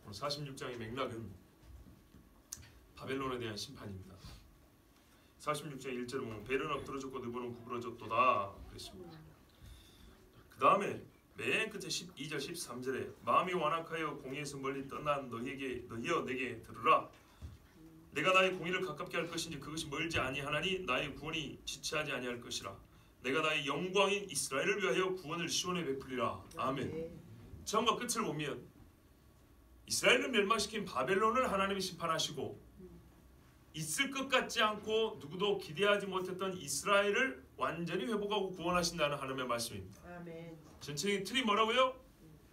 오늘 46장의 맥락은 바벨론에 대한 심판입니다. 46장 1절에 보면 벨은 엎드러졌고 느보는 구부러졌도다 그랬습니다. 그 다음에 맨 끝에 12절 13절에 마음이 완악하여 공의에서 멀리 떠난 너희여 내게 들으라. 내가 나의 공의를 가깝게 할 것인지 그것이 멀지 아니하나니 나의 구원이 지체하지 아니할 것이라. 내가 나의 영광인 이스라엘을 위하여 구원을 시온에 베풀리라. 아멘. 처음과 끝을 보면 이스라엘을 멸망시킨 바벨론을 하나님이 심판하시고 있을 것 같지 않고 누구도 기대하지 못했던 이스라엘을 완전히 회복하고 구원하신다는 하나님의 말씀입니다. 아멘. 전체적인 틀이 뭐라고요?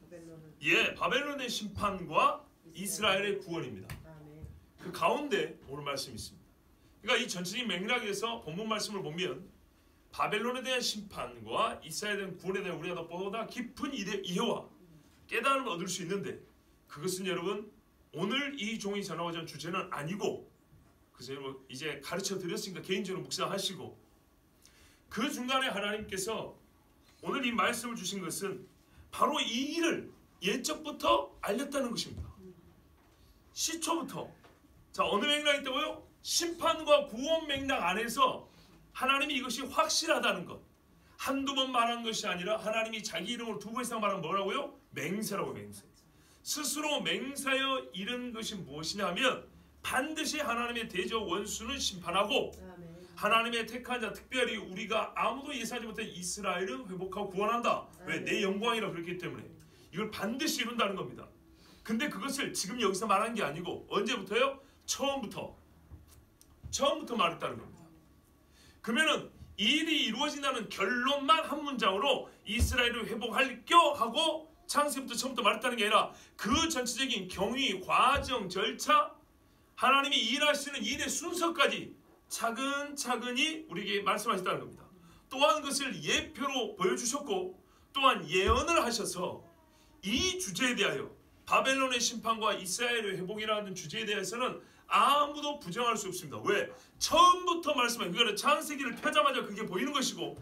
바벨론은 바벨론의 심판과 이스라엘의 구원입니다. 아멘. 그 가운데 오늘 말씀이 있습니다. 그러니까 이 전체적인 맥락에서 본문 말씀을 보면 바벨론에 대한 심판과 이스라엘에 대한 구원에 대한 우리가 보다 깊은 이해와 깨달음을 얻을 수 있는데 그것은 여러분 오늘 이 종이 전하고자 하는 주제는 아니고 그래서 이제 가르쳐 드렸으니까 개인적으로 묵상하시고 그 중간에 하나님께서 오늘 이 말씀을 주신 것은 바로 이 일을 예적부터 알렸다는 것입니다. 시초부터. 자, 어느 맥락이 있다고요? 심판과 구원 맥락 안에서 하나님이 이것이 확실하다는 것. 한두 번 말한 것이 아니라 하나님이 자기 이름으로 두 번 이상 말하면 뭐라고요? 맹세라고. 맹세. 스스로 맹세하여 이른 것이 무엇이냐 하면 반드시 하나님의 대적 원수는 심판하고 아멘. 하나님의 택한 자 특별히 우리가 아무도 예상하지 못한 이스라엘을 회복하고 구원한다. 왜? 내 영광이라 그렇기 때문에 이걸 반드시 이룬다는 겁니다. 근데 그것을 지금 여기서 말한 게 아니고 언제부터요? 처음부터 말했다는 겁니다. 그러면은 이 일이 이루어진다는 결론만 한 문장으로 이스라엘을 회복할겨 하고 창세부터 처음부터 말했다는 게 아니라 그 전체적인 경위, 과정, 절차 하나님이 일하시는 일의 순서까지 차근차근히 우리에게 말씀하셨다는 겁니다. 또한 그것을 예표로 보여주셨고 또한 예언을 하셔서 이 주제에 대하여 바벨론의 심판과 이스라엘의 회복이라는 주제에 대해서는 아무도 부정할 수 없습니다. 왜? 처음부터 말씀한 그거는 창세기를 펴자마자 그게 보이는 것이고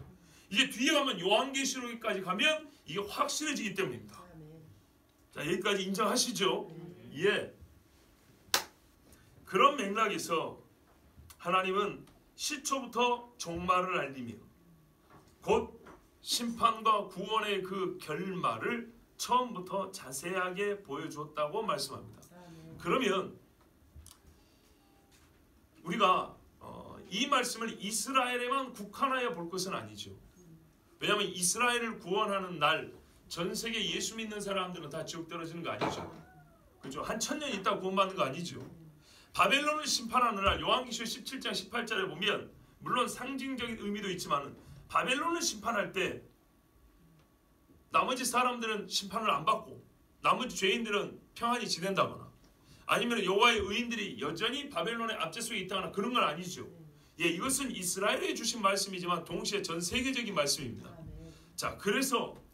이제 뒤에 가면 요한계시록까지 가면 이게 확실해지기 때문입니다. 자, 여기까지 인정하시죠? 예. 그런 맥락에서 하나님은 시초부터 종말을 알리며 곧 심판과 구원의 그 결말을 처음부터 자세하게 보여주었다고 말씀합니다. 그러면 우리가 이 말씀을 이스라엘에만 국한하여 볼 것은 아니죠. 왜냐하면 이스라엘을 구원하는 날 전 세계 예수 믿는 사람들은 다 지옥 떨어지는 거 아니죠. 그죠? 한 1000년 있다 구원받는 거 아니죠. 바벨론을 심판하는 날 요한계시록 17장 18절에 보면 물론 상징적인 의미도 있지만 바벨론을 심판할 때 나머지 사람들은 심판을 안 받고 나머지 죄인들은 평안히 지낸다거나 아니면 여호와의 의인들이 여전히 바벨론의 압제 속에 있다거나 그런 건 아니죠. 예, 이것은 이스라엘에 주신 말씀이지만 동시에 전 세계적인 말씀입니다. 자, 그래서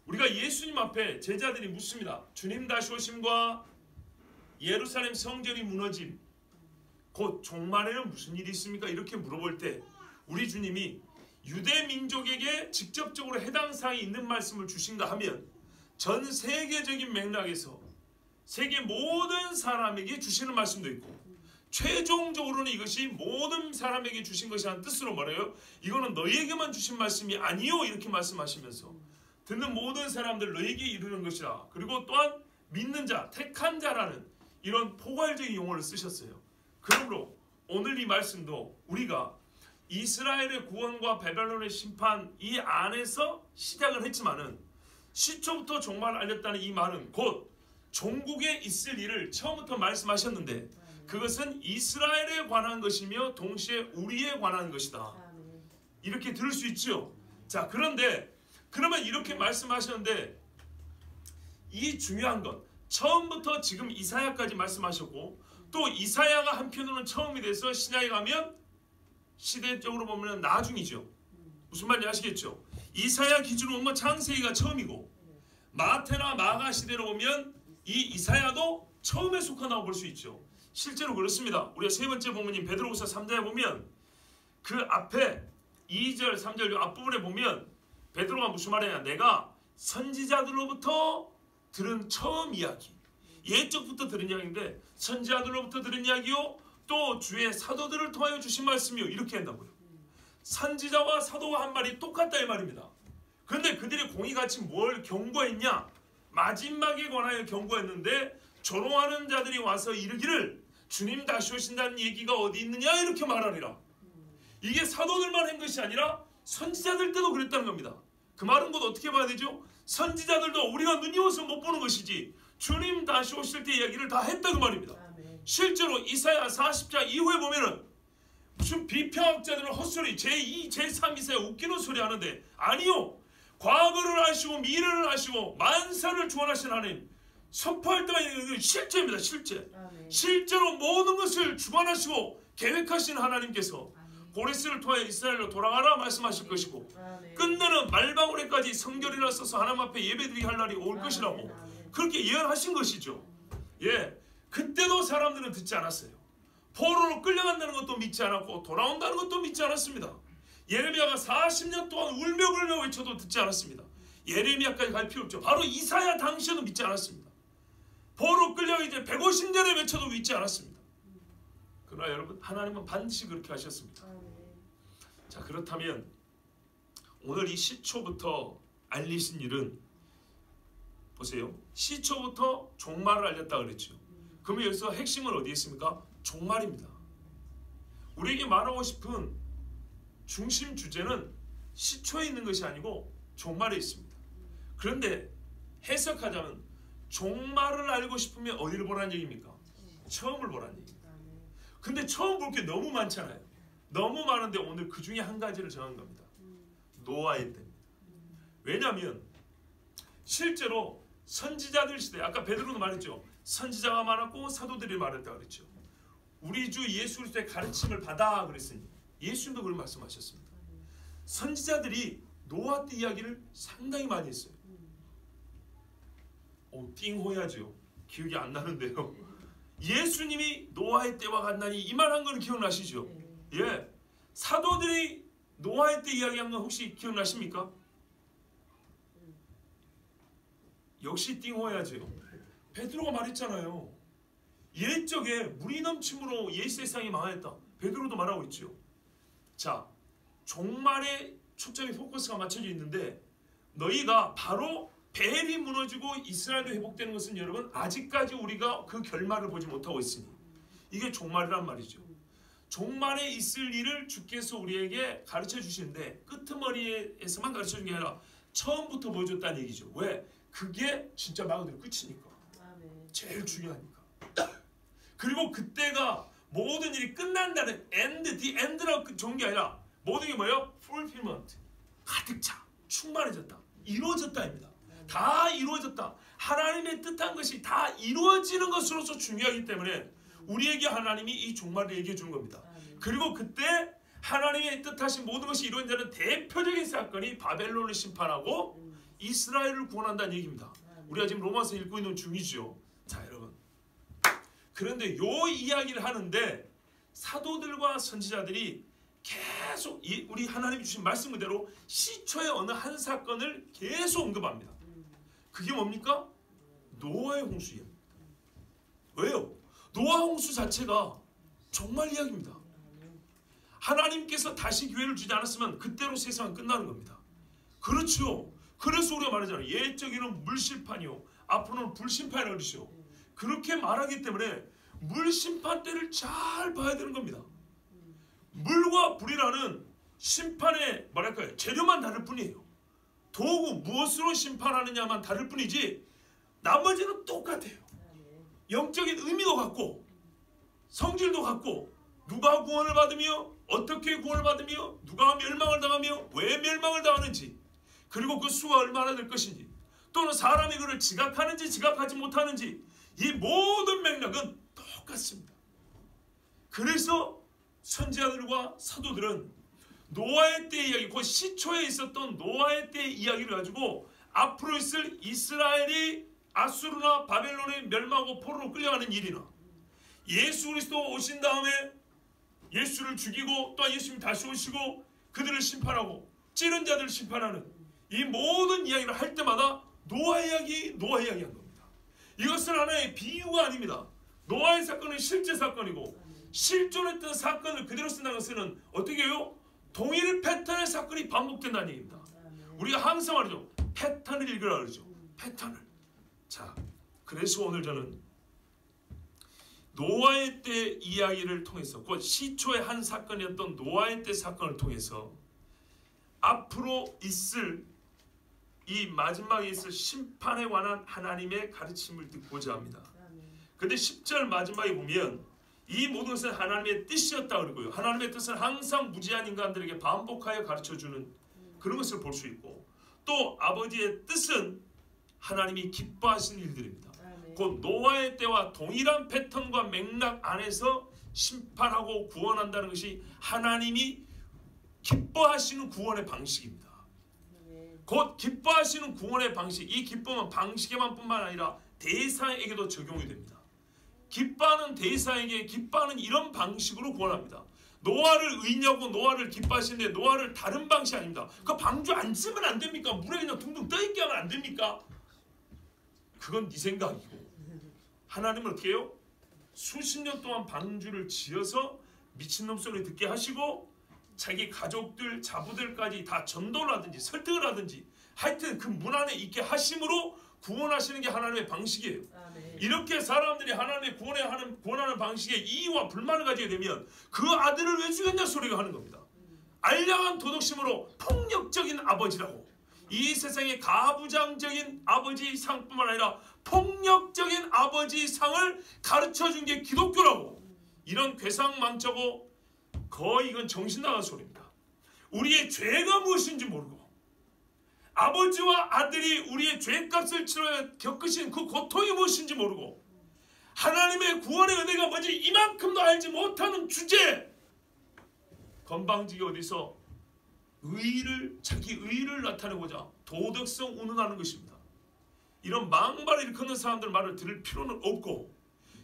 우리가 예수님 앞에 제자들이 묻습니다. 주님 다시 오심과 예루살렘 성전이 무너짐 곧 종말에는 무슨 일이 있습니까? 이렇게 물어볼 때 우리 주님이 유대 민족에게 직접적으로 해당 사항이 있는 말씀을 주신가 하면 전 세계적인 맥락에서 세계 모든 사람에게 주시는 말씀도 있고 최종적으로는 이것이 모든 사람에게 주신 것이라는 뜻으로 말해요. 이거는 너희에게만 주신 말씀이 아니요 이렇게 말씀하시면서 듣는 모든 사람들 너희에게 이르는 것이라. 그리고 또한 믿는 자, 택한 자라는 이런 포괄적인 용어를 쓰셨어요. 그러므로 오늘 이 말씀도 우리가 이스라엘의 구원과 바벨론의 심판 이 안에서 시작을 했지만은 시초부터 종말을 알렸다는 이 말은 곧 종국에 있을 일을 처음부터 말씀하셨는데 그것은 이스라엘에 관한 것이며 동시에 우리에 관한 것이다. 이렇게 들을 수 있죠. 자, 그런데 그러면 이렇게 말씀하셨는데 이 중요한 것 처음부터 지금 이사야까지 말씀하셨고 또 이사야가 한편으로는 처음이 돼서 신약에 가면 시대적으로 보면 나중이죠. 무슨 말인지 아시겠죠? 이사야 기준으로 보면 창세기가 처음이고 마태나 마가 시대로 보면 이 이사야도 처음에 속한다고 볼 수 있죠. 실제로 그렇습니다. 우리가 세 번째 본문인 베드로후서 3장에 보면 그 앞에 2절 3절 이 앞부분에 보면 베드로가 무슨 말이냐 내가 선지자들로부터 들은 처음 이야기 옛적부터 들은 이야기인데 선지자들로부터 들은 이야기요 또 주의 사도들을 통하여 주신 말씀이요 이렇게 한다고요. 선지자와 사도와 한 말이 똑같다 이 말입니다. 그런데 그들이 공의같이 뭘 경고했냐? 마지막에 관하여 경고했는데 조롱하는 자들이 와서 이르기를 주님 다시 오신다는 얘기가 어디 있느냐 이렇게 말하리라. 이게 사도들만 한 것이 아니라 선지자들 때도 그랬다는 겁니다. 그 말은 곧 어떻게 봐야 되죠? 선지자들도 우리가 눈이 어서 못 보는 것이지 주님 다시 오실 때 이야기를 다 했다 그 말입니다. 실제로 이사야 40장 이후에 보면은 무슨 비평학자들은 헛소리 제2, 제3 이사야 웃기는 소리 하는데 아니요. 과거를 아시고 미래를 아시고 만사를 주관하신 하나님 선포할 때가 실제입니다. 실제. 실제로 모든 것을 주관하시고 계획하신 하나님께서 고레스를 통해 이스라엘로 돌아가라 말씀하실 것이고 끝내는 말방울에까지 성결이나 써서 하나님 앞에 예배드리게 할 날이 올 것이라고 그렇게 예언하신 것이죠. 예, 그때도 사람들은 듣지 않았어요. 포로로 끌려간다는 것도 믿지 않았고 돌아온다는 것도 믿지 않았습니다. 예레미야가 40년 동안 울며 외쳐도 듣지 않았습니다. 예레미야까지 갈 필요 없죠. 바로 이사야 당시에도 믿지 않았습니다. 포로 끌려가 이제 150년에 외쳐도 믿지 않았습니다. 그러나 여러분 하나님은 반드시 그렇게 하셨습니다. 자 그렇다면 오늘 이 시초부터 알리신 일은 보세요. 시초부터 종말을 알렸다 그랬죠. 그러면 여기서 핵심은 어디에 있습니까? 종말입니다. 우리에게 말하고 싶은 중심 주제는 시초에 있는 것이 아니고 종말에 있습니다. 그런데 해석하자면 종말을 알고 싶으면 어디를 보라는 얘기입니까? 처음을 보라는 얘기입니다. 근데 처음 볼 게 너무 많잖아요. 너무 많은데 오늘 그 중에 한 가지를 정한 겁니다. 노아의 때입니다. 왜냐하면 실제로 선지자들 시대 아까 베드로도 말했죠. 선지자가 많았고 사도들이 많았다 그랬죠. 우리 주 예수 그리스도의 가르침을 받아 그랬으니 예수님도 그런 말씀하셨습니다. 선지자들이 노아 때 이야기를 상당히 많이 했어요. 띵호야죠. 기억이 안 나는데요. 예수님이 노아의 때와 같나니 이 말한 건 기억나시죠? 예, 사도들이 노아의 때 이야기한 건 혹시 기억나십니까? 역시 띵호야죠. 베드로가 말했잖아요. 옛적에 물이 넘침으로 옛 세상이 망했다. 베드로도 말하고 있죠. 자, 종말에 초점이 포커스가 맞춰져 있는데 너희가 바로 벨이 무너지고 이스라엘도 회복되는 것은 여러분 아직까지 우리가 그 결말을 보지 못하고 있으니 이게 종말이란 말이죠. 종말에 있을 일을 주께서 우리에게 가르쳐 주시는데 끄트머리에서만 가르쳐 준 게 아니라 처음부터 보여줬다는 얘기죠. 왜? 그게 진짜 말 그대로 끝이니까. 제일 중요하니까. 그리고 그때가 모든 일이 끝난다는 end, the end라고 좋은 게 아니라 모든 게 뭐예요? fulfillment. 가득 차. 충만해졌다. 이루어졌다입니다. 다 이루어졌다. 하나님의 뜻한 것이 다 이루어지는 것으로서 중요하기 때문에 우리에게 하나님이 이 종말을 얘기해 주는 겁니다. 그리고 그때 하나님의 뜻하신 모든 것이 이루어지는 대표적인 사건이 바벨론을 심판하고 이스라엘을 구원한다는 얘기입니다. 우리가 지금 로마서 읽고 있는 중이죠. 자 여러분, 그런데 요 이야기를 하는데 사도들과 선지자들이 계속 우리 하나님이 주신 말씀 그대로 시초의 어느 한 사건을 계속 언급합니다. 그게 뭡니까? 노아의 홍수 이야기입니다. 왜요? 노아 홍수 자체가 종말 이야기입니다. 하나님께서 다시 기회를 주지 않았으면 그때로 세상은 끝나는 겁니다. 그렇죠. 그래서 우리가 말하잖아요. 옛적에는 물심판이요 앞으로는 불심판이라고 그러죠. 그렇게 말하기 때문에 물심판 때를 잘 봐야 되는 겁니다. 물과 불이라는 심판의 뭐랄까요 재료만 다를 뿐이에요. 도구 무엇으로 심판하느냐만 다를 뿐이지 나머지는 똑같아요. 영적인 의미도 같고 성질도 같고 누가 구원을 받으며 어떻게 구원을 받으며 누가 멸망을 당하며 왜 멸망을 당하는지 그리고 그 수가 얼마나 될 것인지 또는 사람이 그를 지각하는지 지각하지 못하는지 이 모든 맥락은 똑같습니다. 그래서 선지자들과 사도들은 노아의 때 이야기, 그 시초에 있었던 노아의 때 이야기를 가지고 앞으로 있을 이스라엘이 아수르나 바벨론에 멸망하고 포로로 끌려가는 일이나 예수 그리스도 오신 다음에 예수를 죽이고 또 예수님 다시 오시고 그들을 심판하고 찌른 자들을 심판하는 이 모든 이야기를 할 때마다 노아 이야기 한 겁니다. 이것은 하나의 비유가 아닙니다. 노아의 사건은 실제 사건이고 실존했던 사건을 그대로 쓴다는 것은 어떻게 해요? 동일 패턴의 사건이 반복된다는 얘기입니다. 우리가 항상 말이죠. 패턴을 읽으라 그러죠. 패턴을. 자, 그래서 오늘 저는 노아의 때 이야기를 통해서 곧 시초의 한 사건이었던 노아의 때 사건을 통해서 앞으로 있을 이 마지막에 있을 심판에 관한 하나님의 가르침을 듣고자 합니다. 근데 10절 마지막에 보면 이 모든 것은 하나님의 뜻이었다 그러고요. 하나님의 뜻은 항상 무지한 인간들에게 반복하여 가르쳐주는 그런 것을 볼 수 있고, 또 아버지의 뜻은 하나님이 기뻐하시는 일들입니다. 곧 노아의 때와 동일한 패턴과 맥락 안에서 심판하고 구원한다는 것이 하나님이 기뻐하시는 구원의 방식입니다. 곧 기뻐하시는 구원의 방식, 이 기쁨은 방식에만 뿐만 아니라 대상에게도 적용이 됩니다. 기뻐하는 대상에게 기뻐하는 이런 방식으로 구원합니다. 노아를 의인하고 노아를 기뻐하시는데 노아를 다른 방식이 아닙니다. 그 방주 안 쓰면 안 됩니까? 물에 그냥 둥둥 떠있게 하면 안 됩니까? 그건 네 생각이고, 하나님은 어떻게 해요? 수십 년 동안 방주를 지어서 미친놈 소리 듣게 하시고 자기 가족들, 자부들까지 다 전도를 하든지 설득을 하든지 하여튼 그 문 안에 있게 하심으로 구원하시는 게 하나님의 방식이에요. 이렇게 사람들이 하나님의 구원하는 방식에 이의와 불만을 가지게 되면 그 아들을 왜 죽였냐 소리가 하는 겁니다. 알량한 도덕심으로 폭력적인 아버지라고, 이 세상의 가부장적인 아버지 상뿐만 아니라 폭력적인 아버지 상을 가르쳐준 게 기독교라고, 이런 괴상망측하고 거의 이건 정신 나간 소리입니다. 우리의 죄가 무엇인지 모르고 아버지와 아들이 우리의 죄값을 치러 겪으신 그 고통이 무엇인지 모르고 하나님의 구원의 은혜가 뭔지 이만큼도 알지 못하는 주제, 건방지게 어디서 자기 의의를 나타내고자 도덕성 운운하는 것입니다. 이런 망발을 일컫는 사람들 말을 들을 필요는 없고,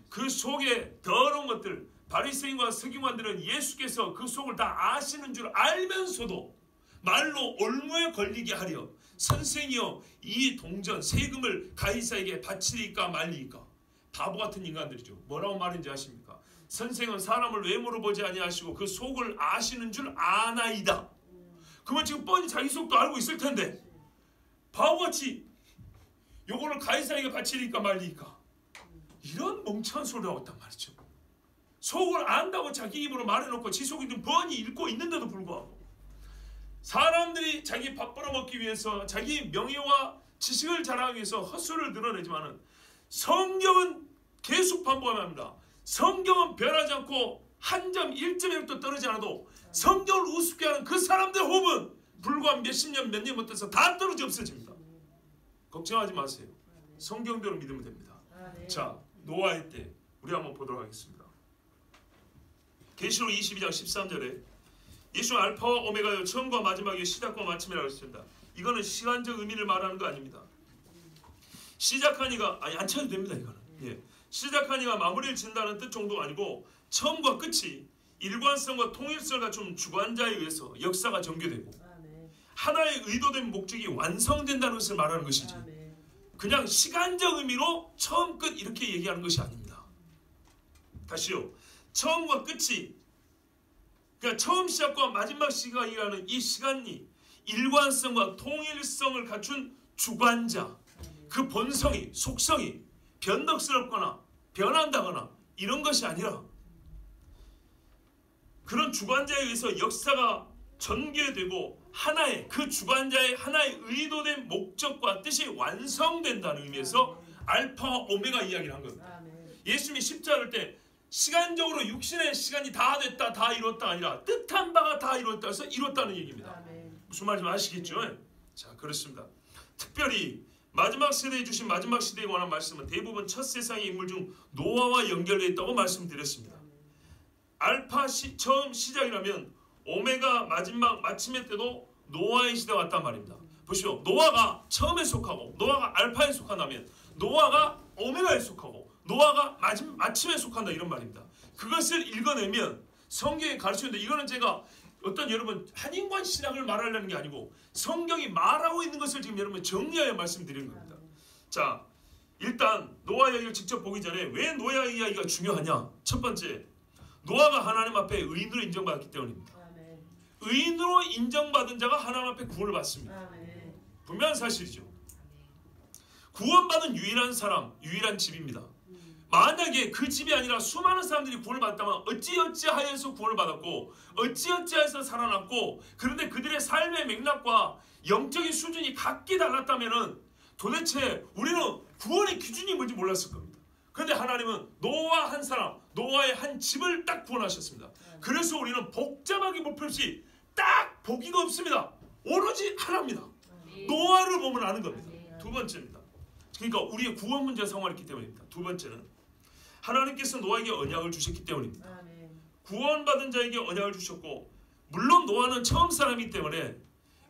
그 속에 더러운 것들, 바리새인과 서기관들은 예수께서 그 속을 다 아시는 줄 알면서도 말로 올무에 걸리게 하려 선생이여 이 동전 세금을 가이사에게 바치리까 말리까. 바보 같은 인간들이죠. 뭐라고 말인지 아십니까? 선생은 사람을 외모로 보지 아니하시고 그 속을 아시는 줄 아나이다. 그러면 지금 뻔히 자기 속도 알고 있을 텐데 바보같이 요거를 가이사에게 바치리까 말리까, 이런 멍청한 소리를 하고 있단 말이죠. 속을 안다고 자기 입으로 말해놓고 지 속이 뻔히 읽고 있는데도 불구하고 사람들이 자기 밥 벌어먹기 위해서 자기 명예와 지식을 자랑하기 위해서 헛소리를 늘어내지만은 성경은 계속 반복합니다. 성경은 변하지 않고 한 점 1.1도 떨어지지 않아도 성경을 우습게 하는 그 사람들의 호흡은 불과 몇십 년 몇 년 못해서 다 떨어져 없어집니다. 걱정하지 마세요. 성경대로 믿으면 됩니다. 자, 노아의 때 우리 한번 보도록 하겠습니다. 계시록 22장 13절에 예수는 알파와 오메가요 처음과 마지막의 시작과 마침이라고 했습니다. 이거는 시간적 의미를 말하는 거 아닙니다. 시작한 이가 안 쳐도 됩니다. 이거는 시작한 이가 마무리를 짓는다는 뜻 정도가 아니고 처음과 끝이 일관성과 통일성을 갖춘 주관자에 의해서 역사가 전개되고 하나의 의도된 목적이 완성된다는 것을 말하는 것이지, 그냥 시간적 의미로 처음 끝 이렇게 얘기하는 것이 아닙니다. 다시요. 처음과 끝이, 그러니까 처음 시작과 마지막 시간이라는 이 시간이 일관성과 통일성을 갖춘 주관자, 그 본성이, 속성이 변덕스럽거나 변한다거나 이런 것이 아니라 그런 주관자에 의해서 역사가 전개되고 하나의 그 주관자의 하나의 의도된 목적과 뜻이 완성된다는 의미에서 알파와 오메가 이야기를 한 겁니다. 예수님이 십자가를 때 시간적으로 육신의 시간이 다 됐다, 다 이뤘다 아니라 뜻한 바가 다 이뤘다 해서 이뤘다는 얘기입니다. 무슨 말인지 아시겠죠? 자, 그렇습니다. 특별히 마지막 세대에 주신 마지막 시대에 관한 말씀은 대부분 첫 세상의 인물 중 노아와 연결되어 있다고 말씀드렸습니다. 알파 처음 시작이라면 오메가 마지막 마침의 때도 노아의 시대가 왔단 말입니다. 보시오. 노아가 처음에 속하고 노아가 알파에 속한다면 노아가 오메가에 속하고 노아가 마침에 속한다, 이런 말입니다. 그것을 읽어내면 성경이 가르치는데, 이거는 제가 어떤 여러분 한인관 신학을 말하려는 게 아니고 성경이 말하고 있는 것을 지금 여러분 정리하여 말씀드리는 겁니다. 자, 일단 노아 이야기를 직접 보기 전에 왜 노아 이야기가 중요하냐? 첫 번째, 노아가 하나님 앞에 의인으로 인정받았기 때문입니다. 아멘. 의인으로 인정받은 자가 하나님 앞에 구원을 받습니다. 아멘. 분명한 사실이죠. 구원받은 유일한 사람, 유일한 집입니다. 만약에 그 집이 아니라 수많은 사람들이 구원을 받았다면 어찌어찌하여서 구원을 받았고 어찌어찌하여서 살아났고, 그런데 그들의 삶의 맥락과 영적인 수준이 각기 달랐다면 도대체 우리는 구원의 기준이 뭔지 몰랐을 겁니다. 그런데 하나님은 노아 한 사람, 노아의 한 집을 딱 구원하셨습니다. 그래서 우리는 복잡하게 볼 필요 없이 딱 보기가 없습니다. 오로지 하나입니다. 노아를 보면 아는 겁니다. 두 번째입니다. 그러니까 우리의 구원 문제 상황이 있기 때문입니다. 두 번째는 하나님께서 노아에게 언약을 주셨기 때문입니다. 구원받은 자에게 언약을 주셨고, 물론 노아는 처음 사람이기 때문에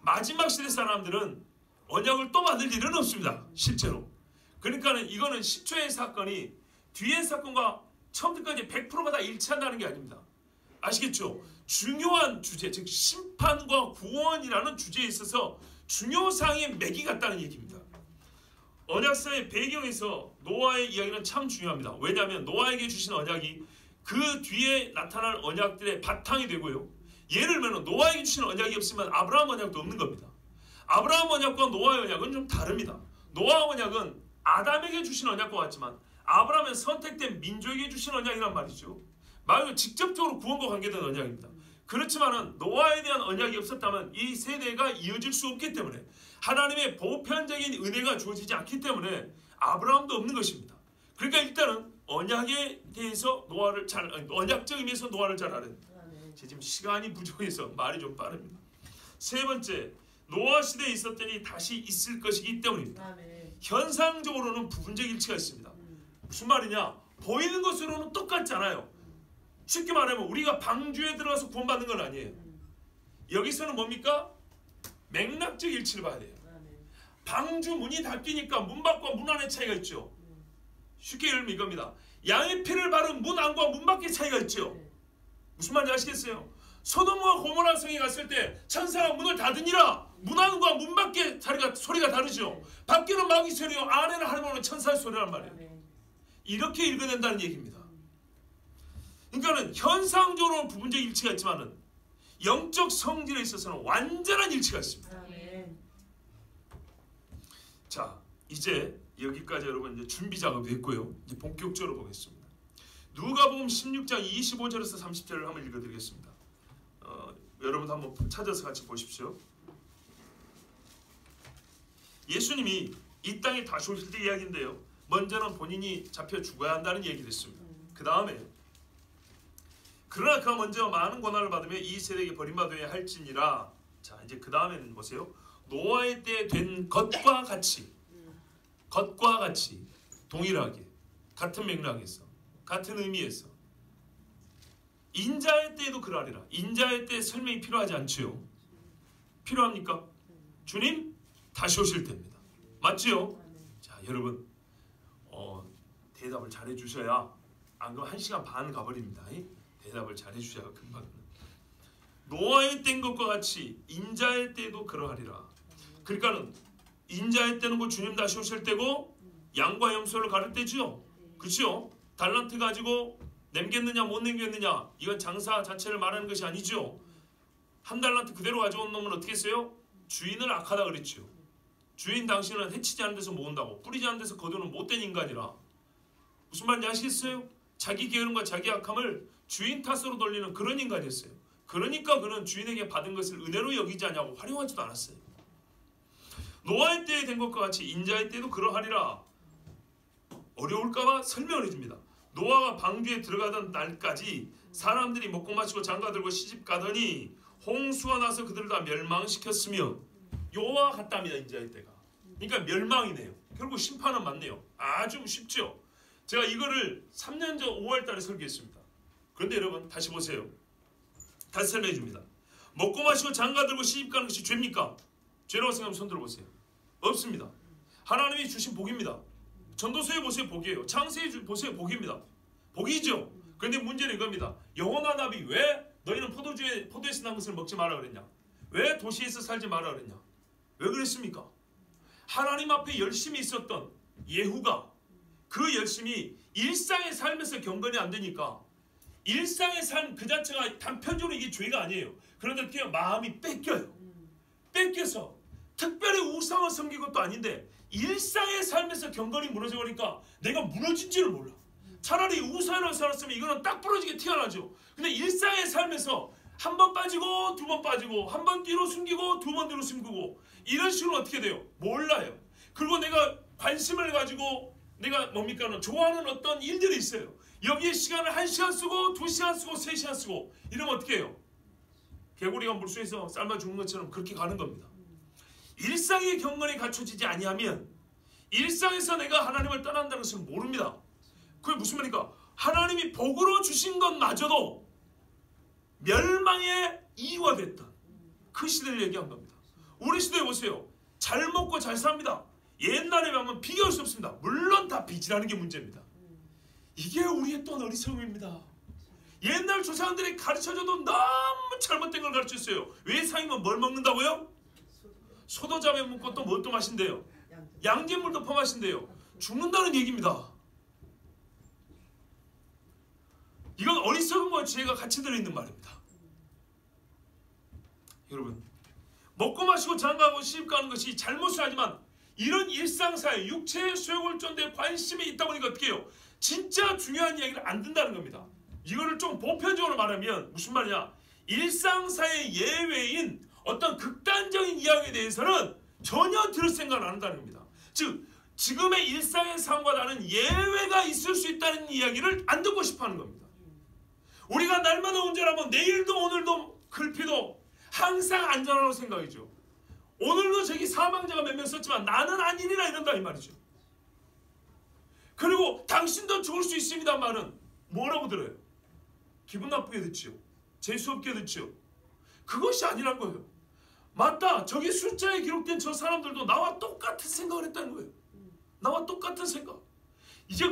마지막 시대 사람들은 언약을 또 받을 일은 없습니다. 실제로. 그러니까 이거는 10초의 사건이 뒤의 사건과 처음부터까지 100%가 다 일치한다는 게 아닙니다. 아시겠죠? 중요한 주제, 즉 심판과 구원이라는 주제에 있어서 중요사항의 맥이 같다는 얘기입니다. 언약사의 배경에서 노아의 이야기는 참 중요합니다. 왜냐하면 노아에게 주신 언약이 그 뒤에 나타날 언약들의 바탕이 되고요. 예를 들면 노아에게 주신 언약이 없으면 아브라함 언약도 없는 겁니다. 아브라함 언약과 노아의 언약은 좀 다릅니다. 노아 언약은 아담에게 주신 언약과 같지만 아브라함은 선택된 민족에게 주신 언약이란 말이죠. 말 그대로 직접적으로 구원과 관계된 언약입니다. 그렇지만은 노아에 대한 언약이 없었다면 이 세대가 이어질 수 없기 때문에, 하나님의 보편적인 은혜가 주어지지 않기 때문에 아브라함도 없는 것입니다. 그러니까 일단은 언약에 대해서 언약적 의미에서 노아를 잘 알아야 됩니다. 지금 시간이 부족해서 말이 좀 빠릅니다. 세 번째, 노아 시대에 있었더니 다시 있을 것이기 때문입니다. 현상적으로는 부분적 일치가 있습니다. 무슨 말이냐? 보이는 것으로는 똑같잖아요. 쉽게 말하면 우리가 방주에 들어가서 구원받는 건 아니에요. 여기서는 뭡니까? 맥락적 일치를 봐야 돼요. 방주 문이 닫히니까 문 밖과 문 안의 차이가 있죠. 쉽게 예를 들면 이겁니다. 양의 피를 바른 문 안과 문 밖의 차이가 있죠. 무슨 말인지 아시겠어요? 소돔과 고모라 성에 갔을 때 천사가 문을 닫으니라. 문 안과 문 밖의 소리가 다르죠. 밖에는 마귀 소리요, 안에는 하나님의 천사의 소리란 말이에요. 이렇게 읽어야 된다는 얘기입니다. 그러니까는 현상적으로는 부분적 일치가 있지만은 영적 성질에 있어서는 완전한 일치가 있습니다. 자, 이제 여기까지 여러분 이제 준비 작업이 됐고요. 이제 본격적으로 보겠습니다. 누가복음 16장 25절에서 30절을 한번 읽어드리겠습니다. 여러분도 한번 찾아서 같이 보십시오. 예수님이 이 땅에 다시 오실 때 이야기인데요. 먼저는 본인이 잡혀 죽어야 한다는 얘기를 했습니다. 그 다음에 그러나 그가 먼저 많은 고난을 받으며 이 세대에게 버림받아야 할지니라. 자, 이제 그 다음에는 보세요. 노아의 때 된 것과 같이 동일하게 같은 맥락에서 같은 의미에서 인자의 때에도 그러하리라. 인자의 때 설명이 필요하지 않지요? 필요합니까? 주님 다시 오실 때입니다. 맞지요? 자, 여러분 대답을 잘해 주셔야, 안 그러면 1시간 반 가버립니다. 대답을 잘해 주셔야 금방. 노아의 때인 것과 같이 인자의 때도 그러하리라. 그러니까는 인자의 때는 곧 주님 다시 오실 때고 양과 염소를 가를 때죠. 그렇죠? 달란트 가지고 남겼느냐 못 남겼느냐, 이건 장사 자체를 말하는 것이 아니죠. 한 달란트 그대로 가져온 놈은 어떻게 했어요? 주인을 악하다 그랬죠. 주인 당신은 해치지 않은 데서 모은다고, 뿌리지 않은 데서 거두는 못된 인간이라. 무슨 말인지 아시겠어요? 자기 게으름과 자기 악함을 주인 탓으로 돌리는 그런 인간이었어요. 그러니까 그는 주인에게 받은 것을 은혜로 여기지 않냐고 활용하지도 않았어요. 노아의 때에 된 것과 같이 인자의 때도 그러하리라. 어려울까봐 설명을 해줍니다. 노아가 방주에 들어가던 날까지 사람들이 먹고 마시고 장가들고 시집가더니 홍수가 나서 그들을 다 멸망시켰으며, 요와 같답니다. 인자의 때가. 그러니까 멸망이네요. 결국 심판은 맞네요. 아주 쉽죠. 제가 이거를 3년 전 5월 달에 설교했습니다. 그런데 여러분 다시 보세요. 다시 설명해 줍니다. 먹고 마시고 장가들고 시집가는 것이 죄입니까? 죄라고 생각하면 손 들어보세요. 없습니다. 하나님이 주신 복입니다. 전도서에 보세요. 복이에요. 창세에 보세요. 복입니다. 복이죠. 그런데 문제는 이겁니다. 여호나 나비 왜 너희는 포도에서 난 것을 먹지 마라 그랬냐? 왜 도시에서 살지 마라 그랬냐? 왜 그랬습니까? 하나님 앞에 열심히 있었던 예후가 그 열심이 일상의 삶에서 경건이 안 되니까 일상의 삶 그 자체가 단편적으로 이게 죄가 아니에요. 그런데 어떻게 해요? 마음이 뺏겨요. 뺏겨서 특별히 우상을 섬긴 것도 아닌데 일상의 삶에서 경건이 무너져 버리니까 내가 무너진지를 몰라. 차라리 우상을 살았으면 이거는 딱 부러지게 튀어나오죠. 근데 일상의 삶에서 한 번 빠지고 두 번 빠지고 한 번 뒤로 숨기고 두 번 뒤로 숨기고 이런 식으로 어떻게 돼요? 몰라요. 그리고 내가 관심을 가지고 내가 뭡니까? 좋아하는 어떤 일들이 있어요. 여기에 시간을 1시간 쓰고 2시간 쓰고 3시간 쓰고 이러면 어떻게 해요? 개구리가 물속에서 삶아 죽는 것처럼 그렇게 가는 겁니다. 일상의 경건이 갖춰지지 아니하면 일상에서 내가 하나님을 떠난다는 것을 모릅니다. 그게 무슨 말입니까? 하나님이 복으로 주신 것마저도 멸망의 이유가 됐던 그 시대를 얘기한 겁니다. 우리 시대에 보세요. 잘 먹고 잘 삽니다. 옛날에 하면 비교할 수 없습니다. 물론 다 빚이라는 게 문제입니다. 이게 우리의 또 어리석음입니다. 옛날 조상들이 가르쳐줘도 너무 잘못된 걸 가르쳤어요. 외상이면 뭘 먹는다고요? 소도잡에 묻고 또 뭘 또 마신대요? 양잿물도 퍼마신대요. 죽는다는 얘기입니다. 이건 어리석음과 지혜가 같이 들어있는 말입니다. 여러분, 먹고 마시고 장가가고 시집가는 것이 잘못을 하지만 이런 일상사회, 육체의 소욕을존대에 관심이 있다 보니까 어떻게 해요? 진짜 중요한 이야기를 안 듣는다는 겁니다. 이거를 좀 보편적으로 말하면 무슨 말이냐? 일상사의 예외인 어떤 극단적인 이야기에 대해서는 전혀 들을 생각을 안 한다는 겁니다. 즉 지금의 일상의 삶과 다른 예외가 있을 수 있다는 이야기를 안 듣고 싶어하는 겁니다. 우리가 날마다 운전하면 내일도 오늘도 글피도 항상 안전하다고 생각이죠. 오늘도 저기 사망자가 몇 명 썼지만 나는 아니리라 이런다 이 말이죠. 그리고 당신도 죽을 수 있습니다 말은 뭐라고 들어요? 기분 나쁘게 듣지요. 재수없게 듣지요. 그것이 아니란 거예요. 맞다. 저기 숫자에 기록된 저 사람들도 나와 똑같은 생각을 했다는 거예요. 나와 똑같은 생각. 이제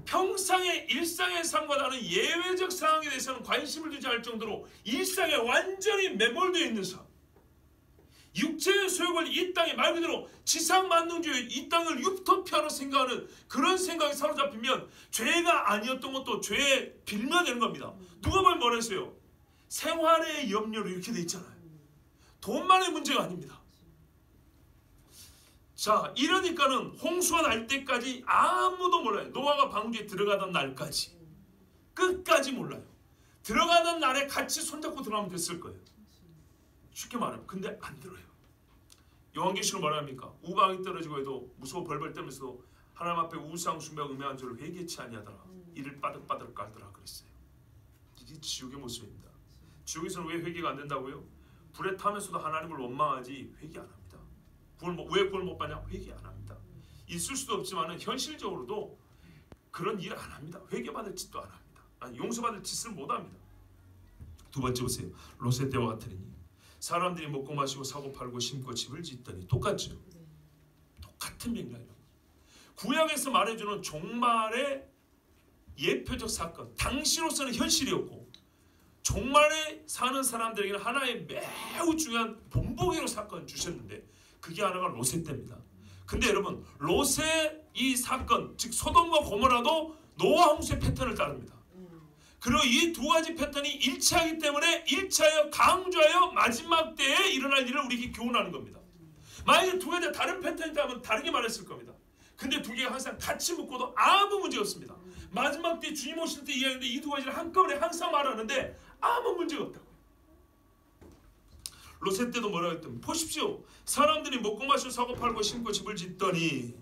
평상의 일상의 삶과 다른 예외적 상황에 대해서는 관심을 두지 않을 정도로 일상에 완전히 매몰되어 있는 삶. 육체의 소욕을 이 땅에 말 그대로 지상 만능주의 이 땅을 유토피아로 생각하는 그런 생각에 사로잡히면 죄가 아니었던 것도 죄의 빌미가 되는 겁니다. 누가 보면 뭐라 했어요? 생활의 염려로 이렇게 돼 있잖아요. 돈만의 문제가 아닙니다. 자, 이러니까는 홍수가 날 때까지 아무도 몰라요. 노아가 방주에 들어가던 날까지 끝까지 몰라요. 들어가던 날에 같이 손잡고 들어가면 됐을 거예요. 쉽게 말하면. 근데 안 들어요. 요한계시록 뭐라 합니까? 우박이 떨어지고 해도 무서워 벌벌 떨면서도 하나님 앞에 우상 숭배하고 음해한 죄를 회개치 아니하더라. 이를 빠득빠득 깔더라 그랬어요. 이게 지옥의 모습입니다. 지옥에서는 왜 회개가 안 된다고요? 불에 타면서도 하나님을 원망하지 회개 안 합니다. 왜 구원 못 받냐? 회개 안 합니다. 있을 수도 없지만 현실적으로도 그런 일 안 합니다. 회개받을 짓도 안 합니다. 아니, 용서받을 짓을 못 합니다. 두 번째 보세요. 롯의 때와 같으니 사람들이 먹고 마시고 사고 팔고 심고 집을 짓더니 똑같죠. 똑같은 맥락이라고. 구약에서 말해주는 종말의 예표적 사건, 당시로서는 현실이었고 종말에 사는 사람들에게는 하나의 매우 중요한 본보기로 사건을 주셨는데 그게 하나가 롯의 때입니다. 근데 여러분 롯의 이 사건, 즉 소돔과 고모라도 노아 홍수의 패턴을 따릅니다. 그리고 이 두 가지 패턴이 일치하기 때문에 일치하여 강조하여 마지막 때에 일어날 일을 우리에게 교훈하는 겁니다. 만약에 두 가지가 다른 패턴이라면 다르게 말했을 겁니다. 근데 두 개가 항상 같이 묶어도 아무 문제 없습니다. 마지막 때 주님 오실 때 이야기인데 이 두 가지를 한꺼번에 항상 말하는데 아무 문제가 없다고요. 롯의 때도 뭐라고 했더니 보십시오. 사람들이 먹고 마시고 사고 팔고 심고 집을 짓더니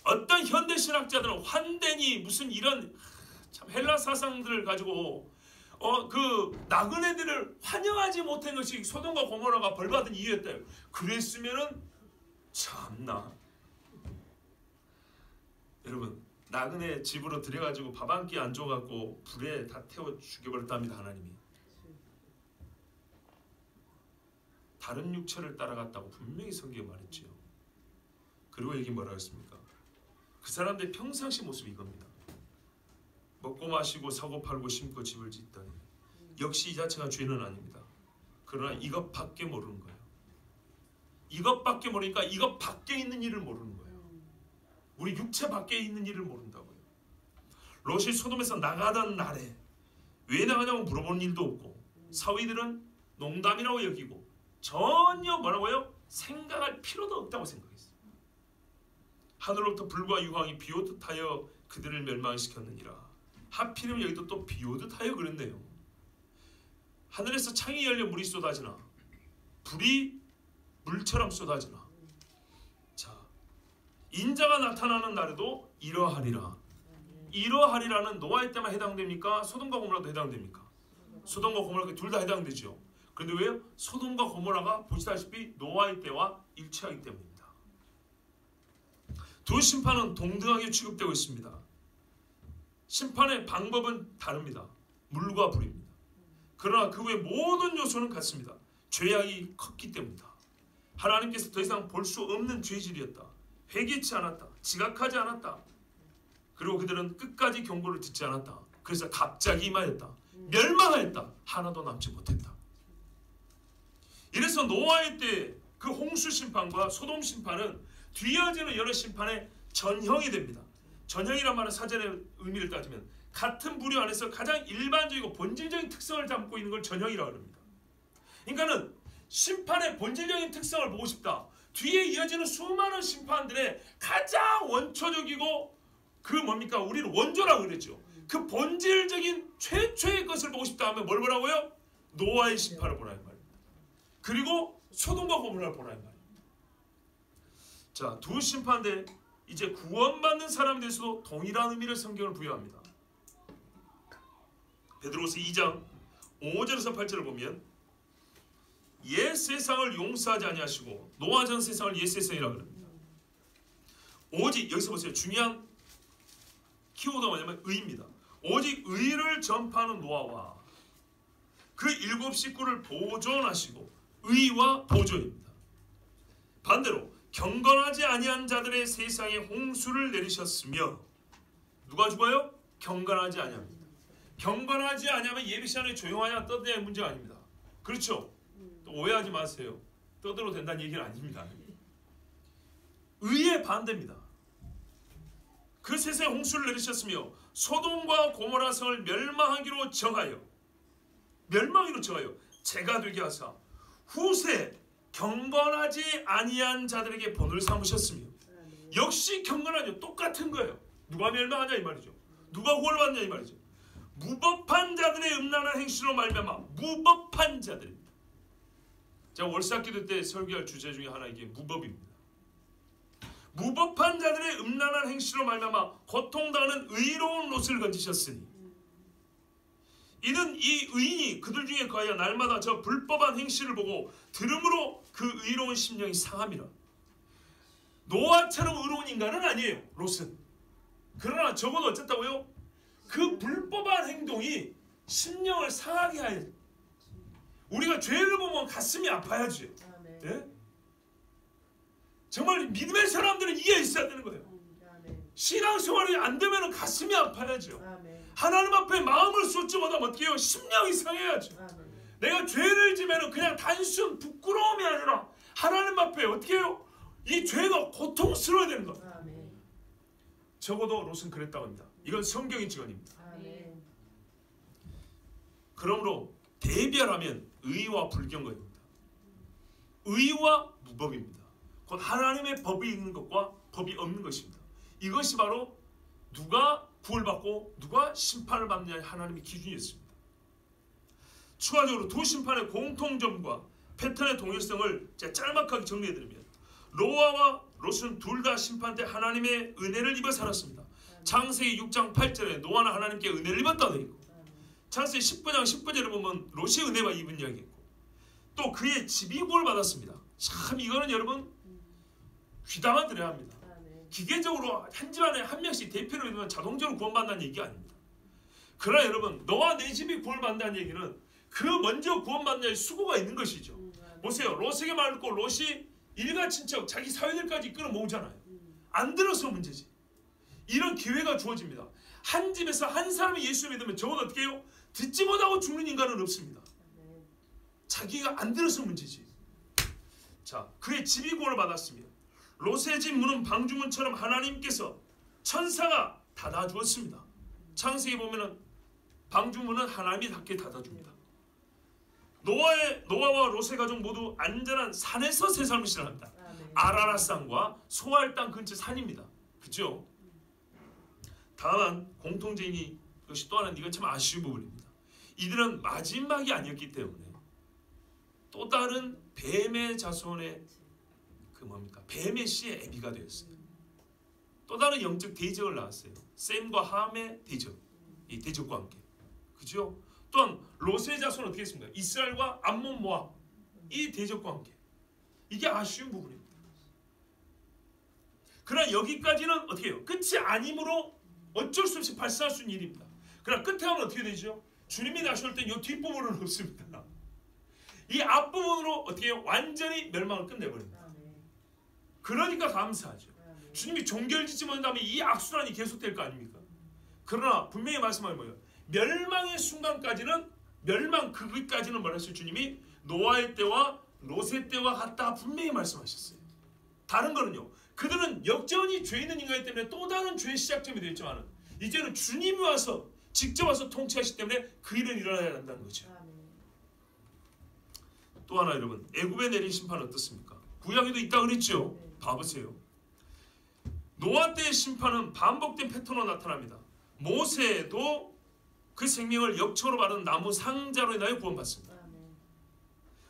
어떤 현대신학자들은 환대니 무슨 이런 참 헬라 사상들을 가지고 그 나그네들을 환영하지 못한 것이 소돔과 고모라가 벌받은 이유였대요. 그랬으면은 참나 여러분 나그네 집으로 들여가지고 밥 한 끼 안 줘갖고 불에 다 태워 죽여버렸답니다. 하나님이 다른 육체를 따라갔다고 분명히 성경에 말했지요. 그리고 여기 뭐라고 했습니까? 그 사람들의 평상시 모습이 이겁니다. 먹고 마시고 사고 팔고 심고 집을 짓다니 역시 이 자체가 죄는 아닙니다. 그러나 이것밖에 모르는 거예요. 이것밖에 모르니까 이것 밖에 있는 일을 모르는 거예요. 우리 육체 밖에 있는 일을 모른다고요. 롯이 소돔에서 나가던 날에 왜 나가냐고 물어보는 일도 없고 사위들은 농담이라고 여기고 전혀 뭐라고요? 생각할 필요도 없다고 생각했어요. 하늘로부터 불과 유황이 비오듯 하여 그들을 멸망시켰느니라. 하필이면 여기도 또 비오듯 하여 그랬네요. 하늘에서 창이 열려 물이 쏟아지나 불이 물처럼 쏟아지나. 자, 인자가 나타나는 날에도 이러하리라. 이러하리라는 노아의 때만 해당됩니까? 소돔과 고모라도 해당됩니까? 소돔과 고모라 둘 다 해당되죠. 그런데 왜요? 소돔과 고모라가 보시다시피 노아의 때와 일치하기 때문입니다. 두 심판은 동등하게 취급되고 있습니다. 심판의 방법은 다릅니다. 물과 불입니다. 그러나 그 외 모든 요소는 같습니다. 죄악이 컸기 때문이다. 하나님께서 더 이상 볼 수 없는 죄질이었다. 회개치 않았다. 지각하지 않았다. 그리고 그들은 끝까지 경고를 듣지 않았다. 그래서 갑자기 임하였다. 멸망하였다. 하나도 남지 못했다. 이래서 노아의 때 그 홍수 심판과 소돔 심판은 뒤이어지는 여러 심판의 전형이 됩니다. 전형이란 말은 사전의 의미를 따지면 같은 부류 안에서 가장 일반적이고 본질적인 특성을 담고 있는 걸 전형이라고 합니다. 그러니까는 심판의 본질적인 특성을 보고 싶다. 뒤에 이어지는 수많은 심판들의 가장 원초적이고 그 뭡니까? 우리는 원조라고 그랬죠. 그 본질적인 최초의 것을 보고 싶다 하면 뭘 보라고요? 노아의 심판을 보라 이 말입니다. 그리고 소돔과 고모라를 보라 이 말입니다. 자, 두 심판대 이제 구원받는 사람에 대해서도 동일한 의미를 성경을 부여합니다. 베드로서 2장 5절에서 8절을 보면 옛 세상을 용서하지 아니하시고 노아 전 세상을 옛 세상이라고 합니다. 오직 여기서 보세요. 중요한 키워드가 뭐냐면 의입니다. 오직 의를 전파하는 노아와 그 일곱 식구를 보존하시고 의와 보존입니다. 반대로 경건하지 아니한 자들의 세상에 홍수를 내리셨으며 누가 죽어요? 경건하지 아니합니다. 경건하지 아니하면 예비시간에 조용하냐 떠드냐의 문제가 아닙니다. 그렇죠? 또 오해하지 마세요. 떠들어도 된다는 얘기는 아닙니다. 의의 반대입니다. 그 세상에 홍수를 내리셨으며 소돔과 고모라 성을 멸망하기로 정하여 재가 되게 하사 후세 경건하지 아니한 자들에게 본을 삼으셨으며 역시 경건하죠. 똑같은 거예요. 누가 멸망하냐 이 말이죠. 누가 구원받느냐 이 말이죠. 무법한 자들의 음란한 행실로 말미암아 무법한 자들입니다. 제가 월사기도 때 설교할 주제 중에 하나 이게 무법입니다. 무법한 자들의 음란한 행실로 말미암아 고통당하는 의로운 롯을 건지셨으니 이는 이 의인이 그들 중에 거하여 날마다 저 불법한 행실을 보고 들음으로 그 의로운 심령이 상함이라. 노아처럼 의로운 인간은 아니에요. 롯은. 그러나 적어도 어쨌다고요? 그 불법한 행동이 심령을 상하게 하여 우리가 죄를 보면 가슴이 아파야지. 네? 정말 믿음의 사람들은 이게 있어야 되는 거예요. 신앙생활이 안 되면 가슴이 아파야죠. 하나님 앞에 마음을 쏟지 못하면 어떻게 해요? 심령이 상해야죠. 내가 죄를 지면 그냥 단순 부끄러움이 아니라 하나님 앞에 어떻게 해요? 이 죄가 고통스러워야 되는 거예요. 적어도 롯은 그랬다고 합니다. 이건 성경의 증언입니다. 그러므로 대별하면 의와 불경거입니다. 의와 무법입니다. 곧 하나님의 법이 있는 것과 법이 없는 것입니다. 이것이 바로 누가 구원받고 누가 심판을 받느냐의 하나님의 기준이었습니다. 추가적으로 두 심판의 공통점과 패턴의 동일성을 제가 짤막하게 정리해드리면 노아와 롯은 둘 다 심판 때 하나님의 은혜를 입어 살았습니다. 창세기 6장 8절에 노아는 하나님께 은혜를 입었다고 되어 있고 창세기 19장 19절에 보면 롯이 은혜와 입은 이야기 있고 또 그의 집이 구원을 받았습니다. 참 이거는 여러분 귀담아 들어야 합니다. 기계적으로 한 집안에 한 명씩 대표로 있으면 자동적으로 구원받는다는 얘기가 아닙니다. 그러나 여러분 너와 내 집이 구원받는다는 얘기는 그 먼저 구원받는 수고가 있는 것이죠. 보세요. 롯에게 말 듣고 롯이 일가 친척 자기 사위들까지 끌어모으잖아요. 안 들어서 문제지. 이런 기회가 주어집니다. 한 집에서 한 사람이 예수 믿으면 적어도 어떻게 해요? 듣지 못하고 죽는 인간은 없습니다. 자기가 안 들어서 문제지. 자, 그의 집이 구원을 받았으며 롯의 집 문은 방주문처럼 하나님께서 천사가 닫아주었습니다. 창세기 보면은 방주문은 하나님이 닫게 닫아줍니다. 노아와 롯의 가족 모두 안전한 산에서 새 삶을 시작합니다. 아라랏산과 소알 땅 근처 산입니다. 그렇죠? 다만 공통점이 이것이 또 하나는 이건 참 아쉬운 부분입니다. 이들은 마지막이 아니었기 때문에 또 다른 뱀의 자손의 그 뭡니까? 뱀의 씨의 애비가 되었어요. 또 다른 영적 대적을 낳았어요. 셈과 함의 대적, 이 대적과 함께, 그죠? 또한 롯의 자손은 어떻게 했습니까? 이스라엘과 암몬 모압 이 대적과 함께. 이게 아쉬운 부분입니다. 그러나 여기까지는 어떻게 해요? 끝이 아니므로 어쩔 수 없이 발생할 수 있는 일입니다. 그러나 끝에 가면 어떻게 되죠? 주님이 나실 때 이 뒷부분은 없습니다. 이 앞부분으로 어떻게 해요? 완전히 멸망을 끝내버립니다. 그러니까 감사하죠. 주님이 종결짓지 못한 다음에 이 악순환이 계속될 거 아닙니까? 그러나 분명히 말씀하는 뭐예요? 멸망의 순간까지는 그것까지는 뭐라 했어요? 주님이 노아의 때와 롯의 때와 같다 분명히 말씀하셨어요. 다른 거는요. 그들은 여전히 죄 있는 인간이기 때문에 또 다른 죄의 시작점이 되었지만 이제는 주님이 와서 직접 와서 통치하시기 때문에 그 일은 일어나야 한다는 거죠. 또 하나 여러분, 애굽에 내린 심판은 어떻습니까? 구약에도 있다 그랬죠. 봐보세요. 노아 때의 심판은 반복된 패턴으로 나타납니다. 모세도 그 생명을 역초로 바른 나무 상자로 인하여 구원받습니다.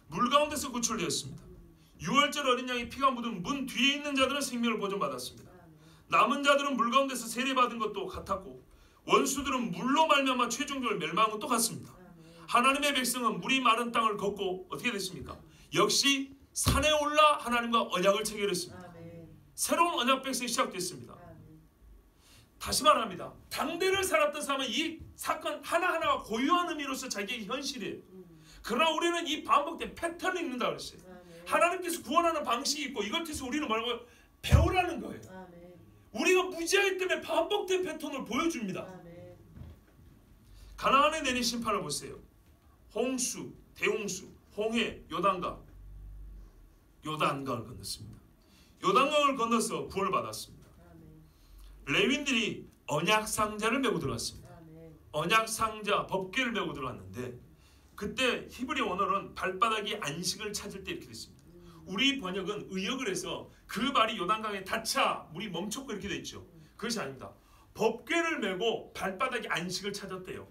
물 가운데서 구출되었습니다. 6월절 어린 양의 피가 묻은 문 뒤에 있는 자들은 생명을 보존받았습니다. 남은 자들은 물 가운데서 세례받은 것도 같았고 원수들은 물로 말미암아 최종적으로 멸망한 것도 같습니다. 하나님의 백성은 물이 마른 땅을 걷고 어떻게 됐습니까? 역시 산에 올라 하나님과 언약을 체결했습니다. 새로운 언약 백성이 시작됐습니다. 다시 말합니다. 당대를 살았던 사람은 이 사건 하나하나가 고유한 의미로서 자기에게 현실이에요. 그러나 우리는 이 반복된 패턴을 읽는다 그랬어요. 하나님께서 구원하는 방식이 있고 이걸 통해서 우리는 뭐라고요? 배우라는 거예요. 우리가 무지하기 때문에 반복된 패턴을 보여줍니다. 가나안에 내린 심판을 보세요. 홍수, 대홍수, 홍해, 요단강을 건넜습니다. 요단강을 건너서 구원을 받았습니다. 레위인들이 언약 상자를 메고 들어갔습니다. 언약 상자, 법궤를 메고 들어갔는데 그때 히브리 원어는 발바닥이 안식을 찾을 때 이렇게 됐습니다. 우리 번역은 의역을 해서 그 발이 요단강에 닿자 물이 멈췄고 이렇게 돼 있죠. 그것이 아닙니다. 법궤를 메고 발바닥이 안식을 찾았대요.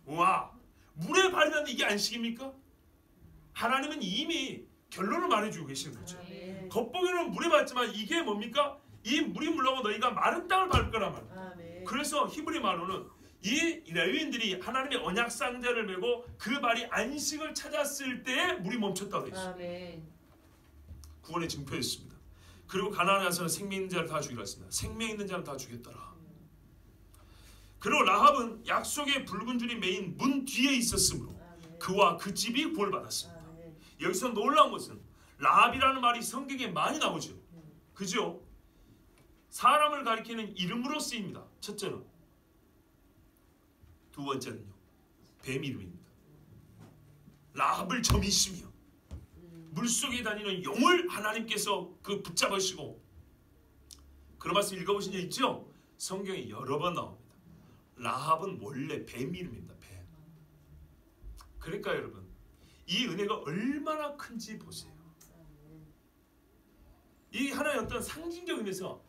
와, 물에 발렸는데 이게 안식입니까? 하나님은 이미 결론을 말해주고 계시는 거죠. 겉보기는 물에 밟지만 이게 뭡니까? 이 물이 물러가고 너희가 마른 땅을 밟을 거란 말이에요. 그래서 히브리 말로는 이 레위인들이 하나님의 언약 상자를 메고 그 발이 안식을 찾았을 때에 물이 멈췄다고 되어 있습니다. 구원의 증표였습니다. 그리고 가나안에 가서는 생명 있는 자를 다 죽이라 했습니다. 생명 있는 자는 다 죽였더라. 그리고 라합은 약속의 붉은 줄이 메인 문 뒤에 있었으므로 그와 그 집이 구원을 받았습니다. 여기서 놀라운 것은 라합이라는 말이 성경에 많이 나오죠. 그죠? 사람을 가리키는 이름으로 쓰입니다. 첫째는. 두 번째는요. 뱀 이름입니다. 라합을 점이시며 물속에 다니는 용을 하나님께서 그 붙잡으시고 그런 말씀 읽어보신 적 있죠? 성경에 여러 번 나옵니다. 라합은 원래 뱀 이름입니다. 뱀. 그러니까 여러분 이 은혜가 얼마나 큰지 보세요. 이 하나의 어떤 상징적 의미에서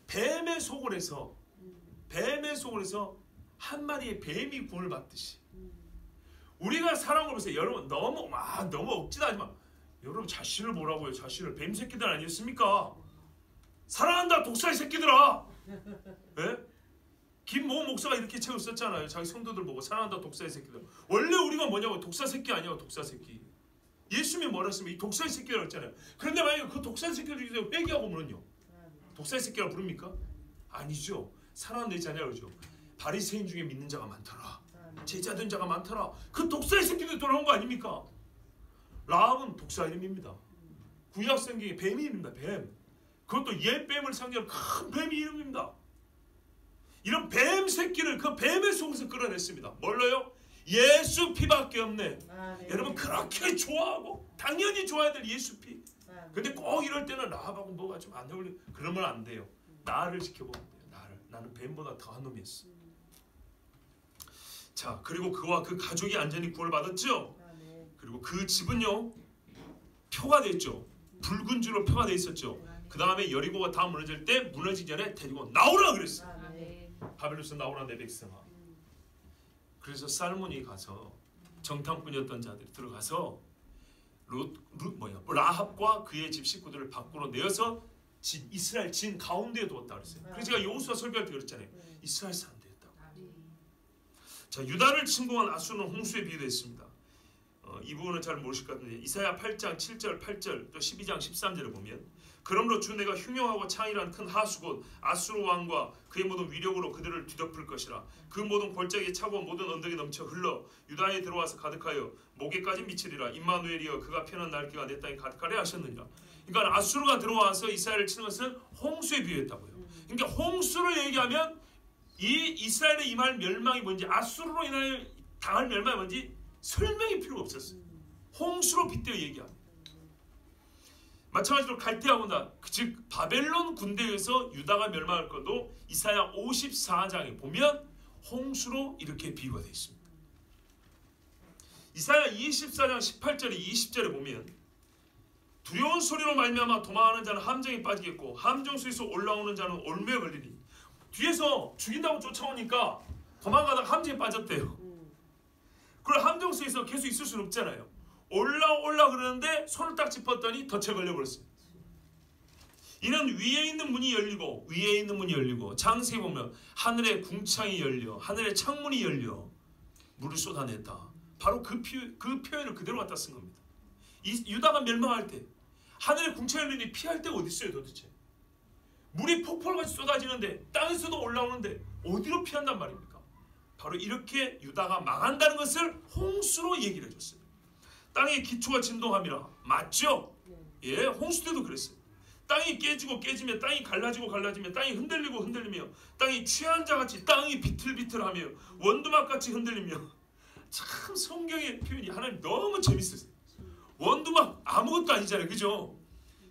뱀의 속을 해서 한 마리의 뱀이 구원을 받듯이 우리가 사랑을 보세요. 여러분 너무 억지도 하지 마. 여러분 자신을 보라고요. 자신을 뱀 새끼들 아니었습니까? 사랑한다 독사의 새끼들아. 네? 김모 목사가 이렇게 책을 썼잖아요. 자기 성도들 보고 사랑한다 독사의 새끼들. 원래 우리가 뭐냐고 독사 새끼 아니야 독사 새끼. 예수님이 뭐라 했으면 이 독사의 새끼라고 했잖아요. 그런데 만약에 그 독사의 새끼를 중에서 회개하고 물은요. 독사의 새끼라고 부릅니까? 아니죠. 사랑하는 내 자녀라고 그러죠. 바리새인 중에 믿는 자가 많더라. 제자된 자가 많더라. 그 독사의 새끼들 돌아온 거 아닙니까? 라합은 독사 이름입니다. 구약 성경에 뱀이 이름입니다. 뱀. 그것도 옛뱀을 상징하는 큰 뱀이 이름입니다. 이런 뱀 새끼를 그 뱀의 속에서 끌어냈습니다. 뭘로요? 예수 피밖에 없네. 여러분 그렇게 좋아하고 당연히 좋아야 될 예수 피. 근데 꼭 이럴 때는 라합하고 뭐가 좀 안 어울려 그러면 안 돼요. 나를 지켜보면 돼요. 나는 뱀보다 더한 놈이었어. 자, 그리고 그와 그 가족이 안전히 구원받았죠. 그리고 그 집은요 표가 됐죠. 붉은 줄로 표가 돼 있었죠. 그 다음에 여리고가 다 무너질 때 무너지기 전에 데리고 나오라 그랬어요. 바벨론에서 나오라 내 백성아. 그래서 살몬이 가서 정탐꾼이었던 자들이 들어가서 라합과 그의 집 식구들을 밖으로 내어서 이스라엘 진 가운데에 두었다 그랬어요. 그래서 제가 여호수아 설교할 때 그랬잖아요. 이스라엘 사람 되었다고. 자, 유다를 침공한 아수르는 홍수에 비유됐습니다. 이 부분은 잘 모르실 것 같은데 이사야 8장 7절 8절 또 12장 13절을 보면 그러므로 주 내가 흉용하고 창이란 큰 하수 곧 아수르 왕과 그의 모든 위력으로 그들을 뒤덮을 것이라. 그 모든 골짜기 차고 모든 언덕이 넘쳐 흘러 유다에 들어와서 가득하여 목에까지 미치리라. 임마누엘이여 그가 펴는 날개가 내 땅에 가득하려 하셨느니라. 그러니까 아수르가 들어와서 이스라엘을 치는 것은 홍수에 비유했다고요. 그러니까 홍수를 얘기하면 이 이스라엘의 임할 멸망이 뭔지 아수르로 인하여 당할 멸망이 뭔지 설명이 필요가 없었어요. 홍수로 빗대어 얘기합니다. 마찬가지로 갈대아군단 즉 바벨론 군대에서 유다가 멸망할 것도 이사야 54장에 보면 홍수로 이렇게 비유가 되어 있습니다. 이사야 24장 18절에 20절에 보면 두려운 소리로 말미암아 도망하는 자는 함정에 빠지겠고 함정수에서 올라오는 자는 올무에 걸리니. 뒤에서 죽인다고 쫓아오니까 도망가다가 함정에 빠졌대요. 그럼 함정수에서 계속 있을 수는 없잖아요. 올라 그러는데 손을 딱 짚었더니 덫에 걸려버렸어요. 이는 위에 있는 문이 열리고 장세에 보면 하늘의 궁창이 열려 하늘의 창문이 열려 물을 쏟아냈다. 바로 그 표현을 그대로 갖다 쓴 겁니다. 유다가 멸망할 때 하늘의 궁창이 열리니 피할 데가 어디 있어요 도대체. 물이 폭포같이 쏟아지는데 땅에서도 올라오는데 어디로 피한단 말입니까? 바로 이렇게 유다가 망한다는 것을 홍수로 얘기를 해줬어요. 땅의 기초가 진동함이라. 맞죠? 예, 홍수 때도 그랬어요. 땅이 깨지고 깨지며 땅이 갈라지고 갈라지며 땅이 흔들리고 흔들리며 땅이 취한 자같이 땅이 비틀비틀하며 원두막같이 흔들리며. 참 성경의 표현이 하나님 너무 재밌으세요. 원두막 아무것도 아니잖아요. 그죠?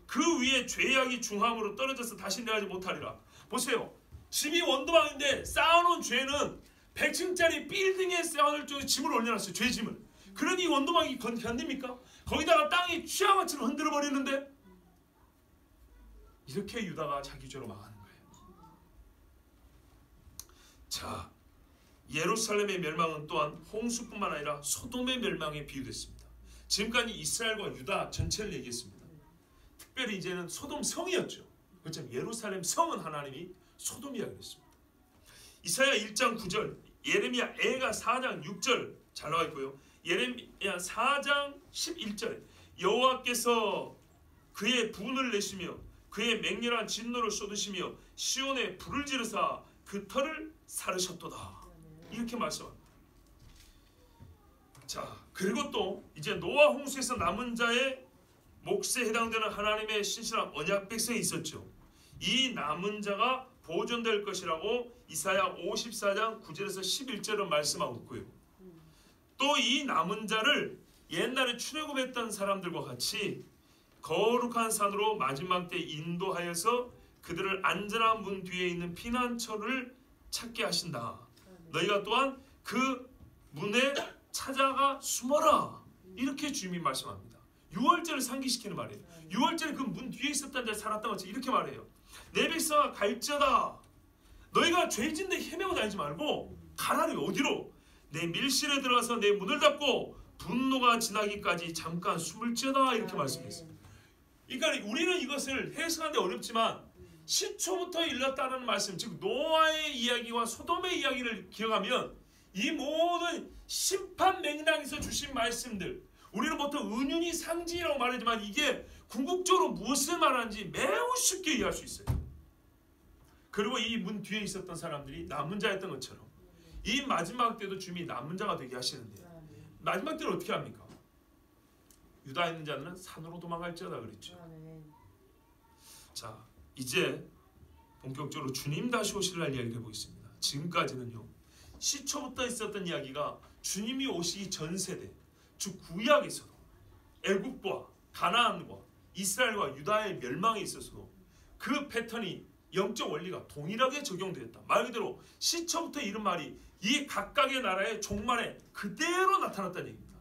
그 위에 죄악이 중함으로 떨어져서 다시 내려가지 못하리라. 보세요. 집이 원두막인데 쌓아놓은 죄는 100층짜리 빌딩에 쌓아놓을 정도의 짐을 올려놨어요. 죄짐을. 그러니 원두막이 견딥니까? 거기다가 땅이 취향같이로 흔들어 버리는데 이렇게 유다가 자기 죄로 망하는 거예요. 자, 예루살렘의 멸망은 또한 홍수뿐만 아니라 소돔의 멸망에 비유됐습니다. 지금까지 이스라엘과 유다 전체를 얘기했습니다. 특별히 이제는 소돔 성이었죠. 그렇죠? 예루살렘 성은 하나님이 소돔이라 그랬습니다. 이사야 1장 9절, 예레미야 애가 4장 6절 잘 나와 있고요. 예레미야 4장 11절에 여호와께서 그의 분을 내시며 그의 맹렬한 진노를 쏟으시며 시온에 불을 지르사 그 터를 사르셨도다. 이렇게 말씀합니다. 자, 그리고 또 이제 노아 홍수에서 남은 자의 몫에 해당되는 하나님의 신실한 언약 백성이 있었죠. 이 남은 자가 보존될 것이라고 이사야 54장 9절에서 11절은 말씀하고 있고요. 또 이 남은 자를 옛날에 출애굽했던 사람들과 같이 거룩한 산으로 마지막 때 인도하여서 그들을 안전한 문 뒤에 있는 피난처를 찾게 하신다. 너희가 또한 그 문에 찾아가 숨어라. 이렇게 주님이 말씀합니다. 유월절을 상기시키는 말이에요. 유월절에 그 문 뒤에 있었던 자 살았던 것처럼 이렇게 말해요. 내 백성아 갈지어다. 너희가 죄짓는데 헤매고 다니지 말고 가라리. 어디로? 내 밀실에 들어가서 내 문을 닫고 분노가 지나기까지 잠깐 숨을지어다. 이렇게 말씀했어요. 그러니까 우리는 이것을 해석하는데 어렵지만 시초부터 일렀다는 말씀, 즉 노아의 이야기와 소돔의 이야기를 기억하면 이 모든 심판 맥락에서 주신 말씀들, 우리는 보통 은윤이 상징이라고 말하지만 이게 궁극적으로 무엇을 말하는지 매우 쉽게 이해할 수 있어요. 그리고 이 문 뒤에 있었던 사람들이 남은 자였던 것처럼 이 마지막 때도 주님이 남은 자가 되게 하시는데, 마지막 때는 어떻게 합니까? 유다에 있는 자들은 산으로 도망갈지어다 그랬죠. 자, 이제 본격적으로 주님 다시 오실 날 이야기를 해보겠습니다. 지금까지는요, 시초부터 있었던 이야기가 주님이 오시기 전 세대, 즉 구약에서도 애굽과 가나안과 이스라엘과 유다의 멸망에 있어서도 그 패턴이 영적 원리가 동일하게 적용되었다. 말 그대로 시초부터 이런 말이 이 각각의 나라의 종말에 그대로 나타났다는 얘기입니다.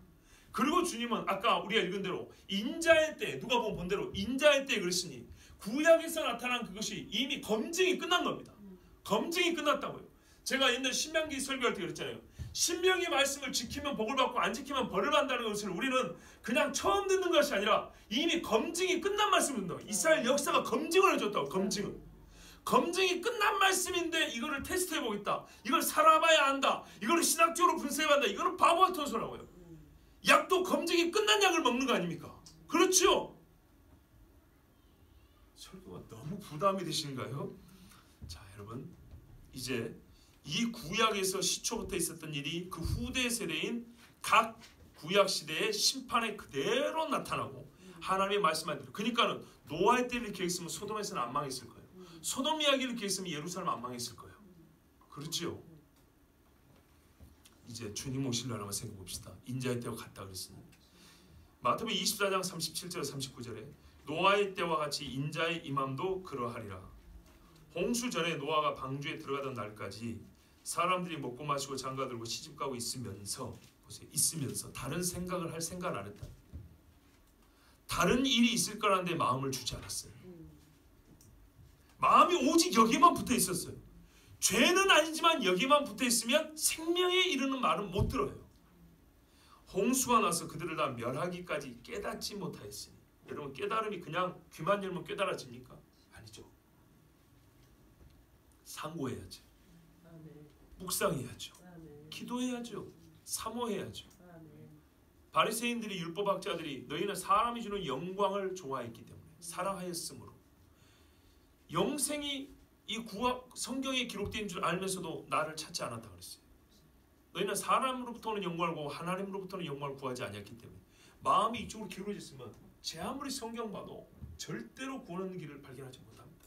그리고 주님은 아까 우리가 읽은 대로 인자의 때, 누가 본 대로 인자의 때에 그랬으니 구약에서 나타난 그것이 이미 검증이 끝난 겁니다. 검증이 끝났다고요. 제가 옛날 신명기 설교할 때 그랬잖아요. 신명기 말씀을 지키면 복을 받고 안 지키면 벌을 받는다는 것을 우리는 그냥 처음 듣는 것이 아니라 이미 검증이 끝난 말씀을 듣는다고. 이스라엘 역사가 검증을 해줬다고. 검증이 끝난 말씀인데 이거를 테스트해 보겠다. 이걸 살아봐야 한다. 이거를 신학적으로 분석해봐야 한다. 이거는 바보 같은 소리라고요. 약도 검증이 끝난 약을 먹는 거 아닙니까? 그렇죠? 설교가 너무 부담이 되시는가요? 자, 여러분, 이제 이 구약에서 시초부터 있었던 일이 그 후대 세대인 각 구약 시대의 심판에 그대로 나타나고 하나님의 말씀한 대로. 그러니까는 노아의 때를 기억했으면 소돔에서는 안 망했을 거예요. 소돔 이야기를 기억했으면 예루살렘 안 망했을 거예요. 그렇지요? 이제 주님 오실 날 한번 생각해 봅시다. 인자의 때와 같다 그랬으니 마태복음 24장 37절 39절에 노아의 때와 같이 인자의 임함도 그러하리라. 홍수 전에 노아가 방주에 들어가던 날까지 사람들이 먹고 마시고 장가들고 시집가고 있으면서 보세요. 있으면서 다른 생각을 할 생각을 안 했다. 다른 일이 있을 거라는데 마음을 주지 않았어요. 마음이 오직 여기만 붙어 있었어요. 죄는 아니지만 여기만 붙어 있으면 생명에 이르는 말은 못 들어요. 홍수가 나서 그들을 다 멸하기까지 깨닫지 못하였으니. 여러분, 깨달음이 그냥 귀만 열면 깨달아집니까? 아니죠. 상고해야죠. 묵상해야죠. 기도해야죠. 사모해야죠. 바리새인들이 율법학자들이 너희는 사람이 주는 영광을 좋아했기 때문에 사랑하였으므로 영생이 이 구약 성경에 기록된 줄 알면서도 나를 찾지 않았다 그랬어요. 너희는 사람으로부터는 영광을 구하고 하나님으로부터는 영광을 구하지 않았기 때문에. 마음이 이쪽으로 기울어졌으면 제 아무리 성경 봐도 절대로 구원하는 길을 발견하지 못합니다.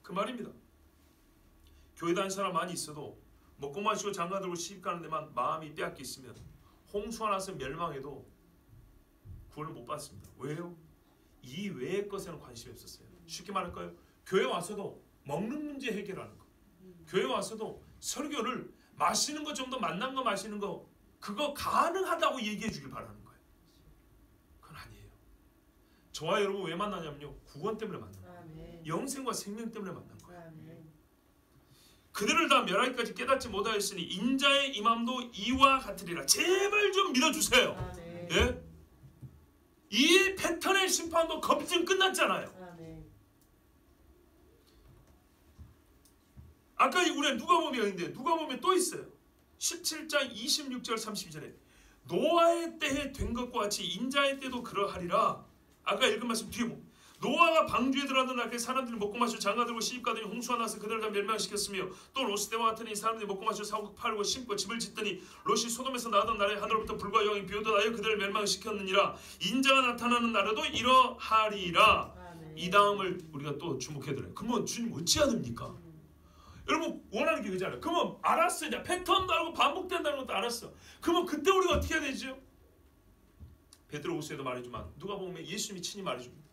그 말입니다. 교회 다니는 사람 많이 있어도 먹고 마시고 장가들고 시집가는 데만 마음이 빼앗겨 있으면 홍수가 나서 멸망해도 구원을 못 받습니다. 왜요? 이 외의 것에는 관심이 없었어요. 쉽게 말할까요? 교회 와서도 먹는 문제 해결하는 거, 교회 와서도 설교를 마시는 거 정도 만난 거 마시는 거 그거 가능하다고 얘기해 주길 바라는 거예요. 그건 아니에요. 저와 여러분 왜 만나냐면요, 구원 때문에 만난 거예요. 영생과 생명 때문에 만난 거예요. 그들을 다 멸하기까지 깨닫지 못하였으니 인자의 임함도 이와 같으리라. 제발 좀 믿어주세요. 예? 이 패턴의 심판도 검증 끝났잖아요. 아까 우리 누가복음에 있는데 누가복음에 또 있어요. 17장 26절 32절에 노아의 때에 된 것과 같이 인자의 때도 그러하리라. 아까 읽은 말씀 뒤에 보면 노아가 방주에 들어가던 날에 사람들이 먹고 마시고 장가들고 시집가더니 홍수가 나서 그들을 다 멸망시켰으며 또 롯 때와 같으니 사람들이 먹고 마시고 사고 팔고 심고 집을 짓더니 롯이 소돔에서 나던 날에 하늘로부터 불과 영이 비오듯 하여 그들을 멸망시켰느니라. 인자가 나타나는 날에도 이러하리라. 이 다음을 우리가 또 주목해드려요. 그러면 주님 어찌해야 됩니까? 여러분 원하는 게 그잖아요. 그러면 알았어. 이제 패턴도 알고 반복된다는 것도 알았어. 그러면 그때 우리가 어떻게 해야 되죠? 베드로후서에도 말해주지만 누가복음에 예수님이 친히 말해줍니다.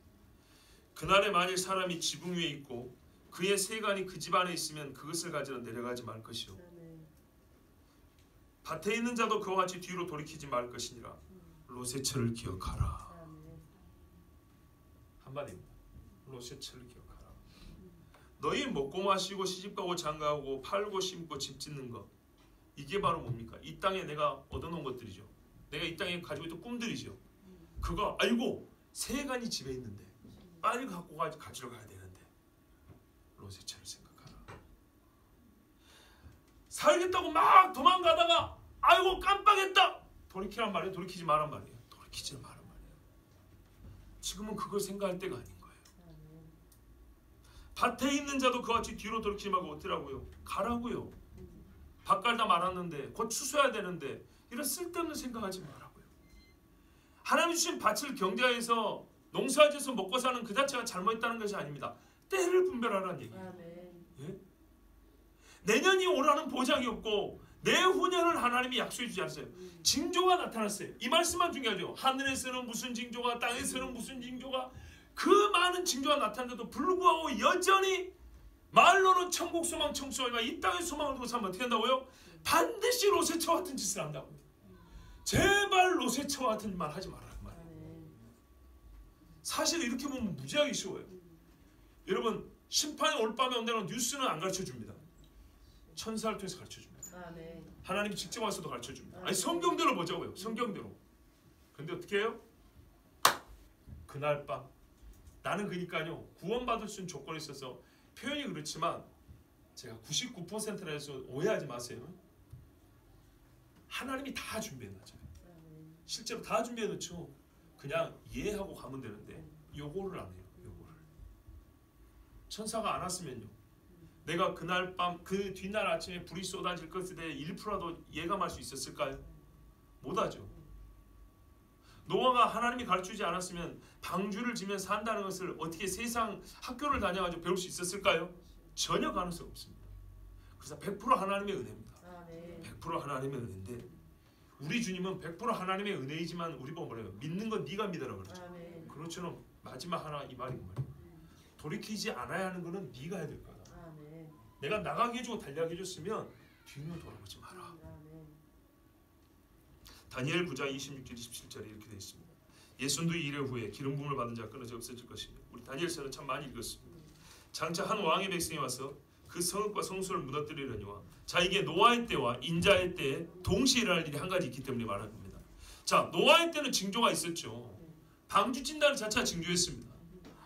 그날에 만일 사람이 지붕 위에 있고 그의 세간이 그 집 안에 있으면 그것을 가지러 내려가지 말 것이요 밭에 있는 자도 그와 같이 뒤로 돌이키지 말 것이니라. 롯의 철을 기억하라. 한마디입니다. 롯의 철을 기억하라. 너희 먹고 마시고 시집가고 장가가고 팔고 심고 집 짓는 것, 이게 바로 뭡니까? 이 땅에 내가 얻어놓은 것들이죠. 내가 이 땅에 가지고 있던 꿈들이죠. 그거 알고 세간이 집에 있는데 빨리 갖고 가지러 가야 되는데 롯의 철을 생각하라. 살겠다고 막 도망가다가 아이고 깜빡했다. 돌이키란 말이에요? 돌이키지 말란 말이에요? 돌이키지 말란 말이에요. 지금은 그걸 생각할 때가 아닌 거예요. 밭에 있는 자도 그와 같이 뒤로 돌이키지 말고 어쩌라고요? 가라고요. 밭 갈다 말았는데 곧 추수해야 되는데 이런 쓸데없는 생각하지 말라고요. 하나님 주신 밭을 경계해서 농사지어서 먹고 사는 그 자체가 잘못했다는 것이 아닙니다. 때를 분별하라는 얘기예요. 예? 내년이 오라는 보장이 없고 내후년을 하나님이 약속해 주지 않았어요. 징조가 나타났어요. 이 말씀만 중요하죠. 하늘에서는 무슨 징조가, 땅에서는 무슨 징조가, 그 많은 징조가 나타났는데도 불구하고 여전히 말로는 천국 소망 청소하지만 이 땅의 소망을 두고 살면 어떻게 한다고요? 반드시 롯세처와 같은 짓을 한다고요. 제발 롯세처와 같은 말 하지 말라 그 말이에요. 사실 이렇게 보면 무지하게 쉬워요. 여러분 심판이 올 밤에 온다는 뉴스는 안 가르쳐줍니다. 천사를 통해서 가르쳐줍니다. 하나님이 직접 와서도 가르쳐줍니다. 아니 성경대로 보자고요. 성경대로. 근데 어떻게 해요? 그날 밤 나는 그러니까요 구원받을 수 있는 조건이 있어서 표현이 그렇지만 제가 99%라 해서 오해하지 마세요. 하나님이 다 준비해놨죠. 실제로 다 준비해놓죠. 그냥 이해하고 가면 되는데 요거를 안 해요. 요거를. 천사가 안 왔으면요. 내가 그날 밤 그 뒷날 아침에 불이 쏟아질 것에 대해 1%라도 예감할 수 있었을까요? 못하죠. 노아가 하나님이 가르치지 않았으면 방주를 지면 산다는 것을 어떻게 세상 학교를 다녀가지고 배울 수 있었을까요? 전혀 가능성 없습니다. 그래서 100% 하나님의 은혜입니다. 100% 하나님의 은혜인데 우리 주님은 100% 하나님의 은혜이지만 우리 보고 뭐래요? 믿는 건 네가 믿어라 그러죠. 그렇처럼 마지막 하나 이 말이 뭐예요? 돌이키지 않아야 하는 거는 네가 해야 될 거다. 내가 나가게 해주고 달려가게 해줬으면 뒤로 돌아보지 마라. 다니엘 9장 26절 27절에 이렇게 되어 있습니다. 예순도 2일 후에 기름 부음을 받은 자가 끊어져 없어질 것입니다. 우리 다니엘서는 참 많이 읽었습니다. 장차 한 왕의 백성이 와서 그 성읍과 성소를 무너뜨리려니와 자에게 노아의 때와 인자의 때에 동시에 일어날 일이 한 가지 있기 때문에 말합니다. 자, 노아의 때는 징조가 있었죠. 방주 찐다는 자체가 징조였습니다.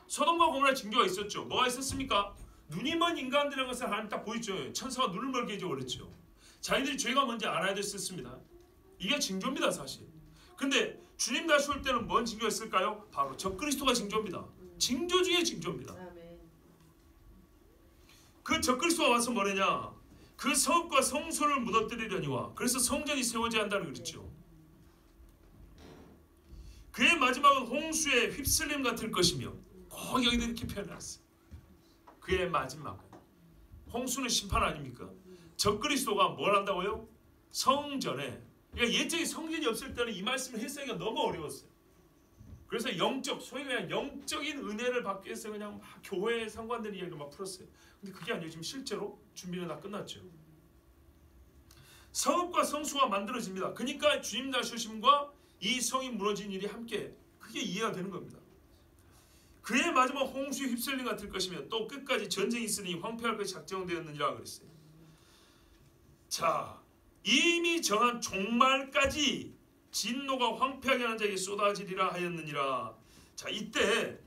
소돔과 고모라의 징조가 있었죠. 뭐가 있었습니까? 눈이 먼 인간들이라는 것을 하나님 딱 보였죠. 천사가 눈을 멀게 해줘버렸죠. 자기들이 죄가 뭔지 알아야 됐었습니다. 이게 징조입니다 사실. 근데 주님 다시 올 때는 뭔 징조가 있을까요? 바로 적그리스도가 징조입니다. 징조 중에 징조입니다. 그 적그리스도가 와서 뭐냐냐, 그 성읍과 성소를 무너뜨리려니와, 그래서 성전이 세워져야 한다는 그랬죠. 그의 마지막은 홍수에 휩쓸림 같을 것이며, 꼭 여기도 이렇게 표현했어요. 그의 마지막은 홍수는 심판 아닙니까? 적그리스도가 뭘 한다고요? 성전에, 그러니까 옛적에 성전이 없을 때는 이 말씀을 했으니까 너무 어려웠어요. 그래서 영적, 소위 그냥 영적인 은혜를 받기 위해서 그냥 막 교회 상관들 이야기를 막 풀었어요. 근데 그게 아니에요. 지금 실제로 준비는 다 끝났죠. 성읍과 성수가 만들어집니다. 그러니까 주님 다시 오심과 이 성이 무너진 일이 함께, 그게 이해가 되는 겁니다. 그의 마지막 홍수에 휩쓸림 같을 것이며 또 끝까지 전쟁이 있으니 황폐할 것이 작정되었느니라 그랬어요. 자, 이미 정한 종말까지 진노가 황폐하게 하는 자에게 쏟아지리라 하였느니라. 자, 이때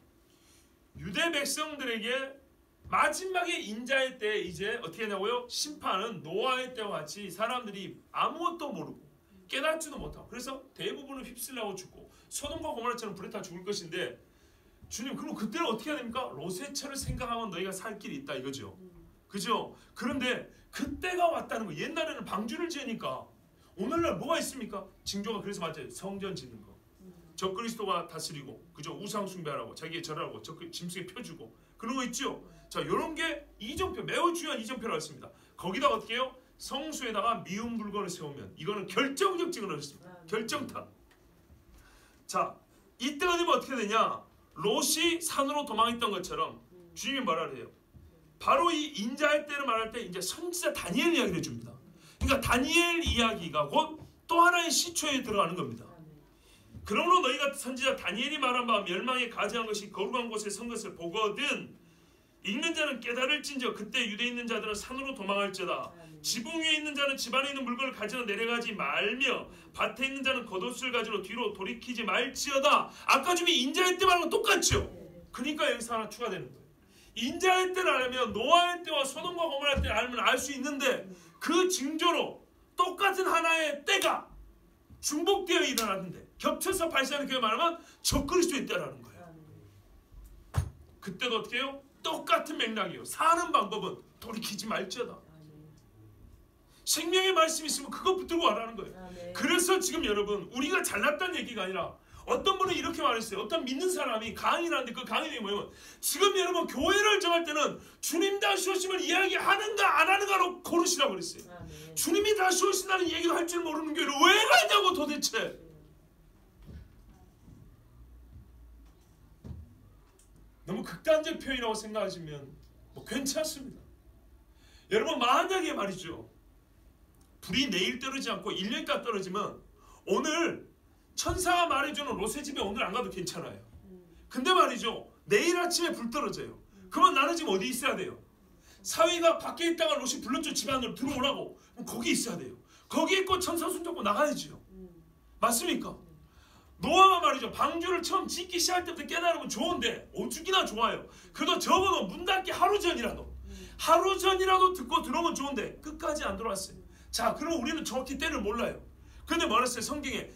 유대 백성들에게 마지막에 인자의 때 이제 어떻게 하냐고요? 심판은 노아의 때와 같이 사람들이 아무것도 모르고 깨닫지도 못하고, 그래서 대부분은 휩쓸려고 죽고 소돔과 고모라처럼 불에 타 죽을 것인데, 주님 그럼 그때는 어떻게 해야 됩니까? 롯의 처를 생각하면 너희가 살 길이 있다 이거죠. 그죠? 그런데 그때가 왔다는 거. 옛날에는 방주를 지으니까, 오늘날 뭐가 있습니까? 징조가 그래서 맞아요. 성전 짓는 거. 적그리스도가 다스리고, 그죠? 우상 숭배하라고, 자기의 절하고, 짐승에 펴주고, 그런 거 있죠. 자, 이런 게 이정표, 매우 중요한 이정표라고 했습니다. 거기다 어떻게 해요? 성수에다가 미운 물건을 세우면 이거는 결정적 징후를 했습니다. 결정타. 자, 이때가 되면 어떻게 되냐? 롯이 산으로 도망했던 것처럼 주님이 뭐라 그래요? 바로 이 인자의 때를 말할 때 이제 선지자 다니엘 이야기를 해줍니다. 그러니까 다니엘 이야기가 곧 또 하나의 시초에 들어가는 겁니다. 그러므로 너희가 선지자 다니엘이 말한 바 멸망에 가증한 것이 거룩한 곳에 선 것을 보거든 읽는 자는 깨달을진저 그때 유대에 있는 자들은 산으로 도망할지어다. 지붕 위에 있는 자는 집 안에 있는 물건을 가지러 내려가지 말며 밭에 있는 자는 겉옷을 가지러 뒤로 돌이키지 말지어다. 아까 주님 인자의 때 말하는 건 똑같죠. 그러니까 여기서 하나 추가되는 거예요. 인자의 때를 알면 노아의 때와 소돔과 고모라의 때를 알면 알 수 있는데, 그 징조로 똑같은 하나의 때가 중복되어 일어났는데 겹쳐서 발생하는 게 말하면 적그리스도의 때라는 거예요. 그때도 어떻게 해요? 똑같은 맥락이에요. 사는 방법은 돌이키지 말지어다. 생명의 말씀이 있으면 그거 붙들고 와라는 거예요. 그래서 지금 여러분, 우리가 잘났다는 얘기가 아니라, 어떤 분은 이렇게 말했어요. 어떤 믿는 사람이 강의를 하는데 그 강의가 뭐냐면, 지금 여러분 교회를 정할 때는 주님 다시 오심을 이야기하는가 안 하는가로 고르시라고 그랬어요. 주님이 다시 오신다는 얘기도 할 줄 모르는 교회를 왜 가냐고 도대체. 너무 극단적 표현이라고 생각하시면 뭐 괜찮습니다. 여러분 만약에 말이죠, 불이 내일 떨어지지 않고 1년간 떨어지면 오늘 천사가 말해주는 롯의 집에 오늘 안 가도 괜찮아요. 근데 말이죠, 내일 아침에 불 떨어져요. 그러면 나는 지금 어디 있어야 돼요? 사위가 밖에 있다가 롯이 불렀죠. 집 안으로 들어오라고. 그럼 거기 있어야 돼요. 거기 있고 천사 손잡고 나가야지요. 맞습니까? 노아가 말이죠, 방주를 처음 짓기 시작할 때부터 깨달으면 좋은데 오죽이나 좋아요. 그래도 적어도 문 닫기 하루 전이라도 듣고 들어오면 좋은데 끝까지 안 들어왔어요. 자, 그럼 우리는 정확히 때를 몰라요. 근데 말했어요, 성경에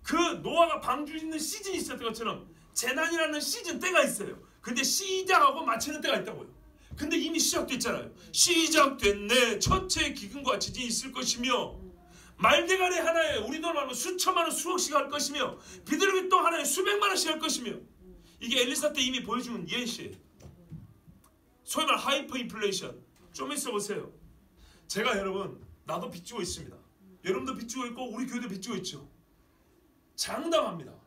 그 노아가 방주 짓는 시즌이 있었던 것처럼 재난이라는 시즌 때가 있어요. 근데 시작하고 마치는 때가 있다고요. 근데 이미 시작됐잖아요. 시작됐네. 첫째 기근과 지진이 있을 것이며 말대가리 하나에 우리 돈 말하면 수천만 원 수억씩 할 것이며 비둘기 또 하나에 수백만 원씩 할 것이며, 이게 엘리사 때 이미 보여주는 예시예요. 소위 말 하이퍼 인플레이션. 좀 있어 보세요. 제가 여러분 나도 빚지고 있습니다. 여러분도 빚지고 있고 우리 교회도 빚지고 있죠. 장담합니다.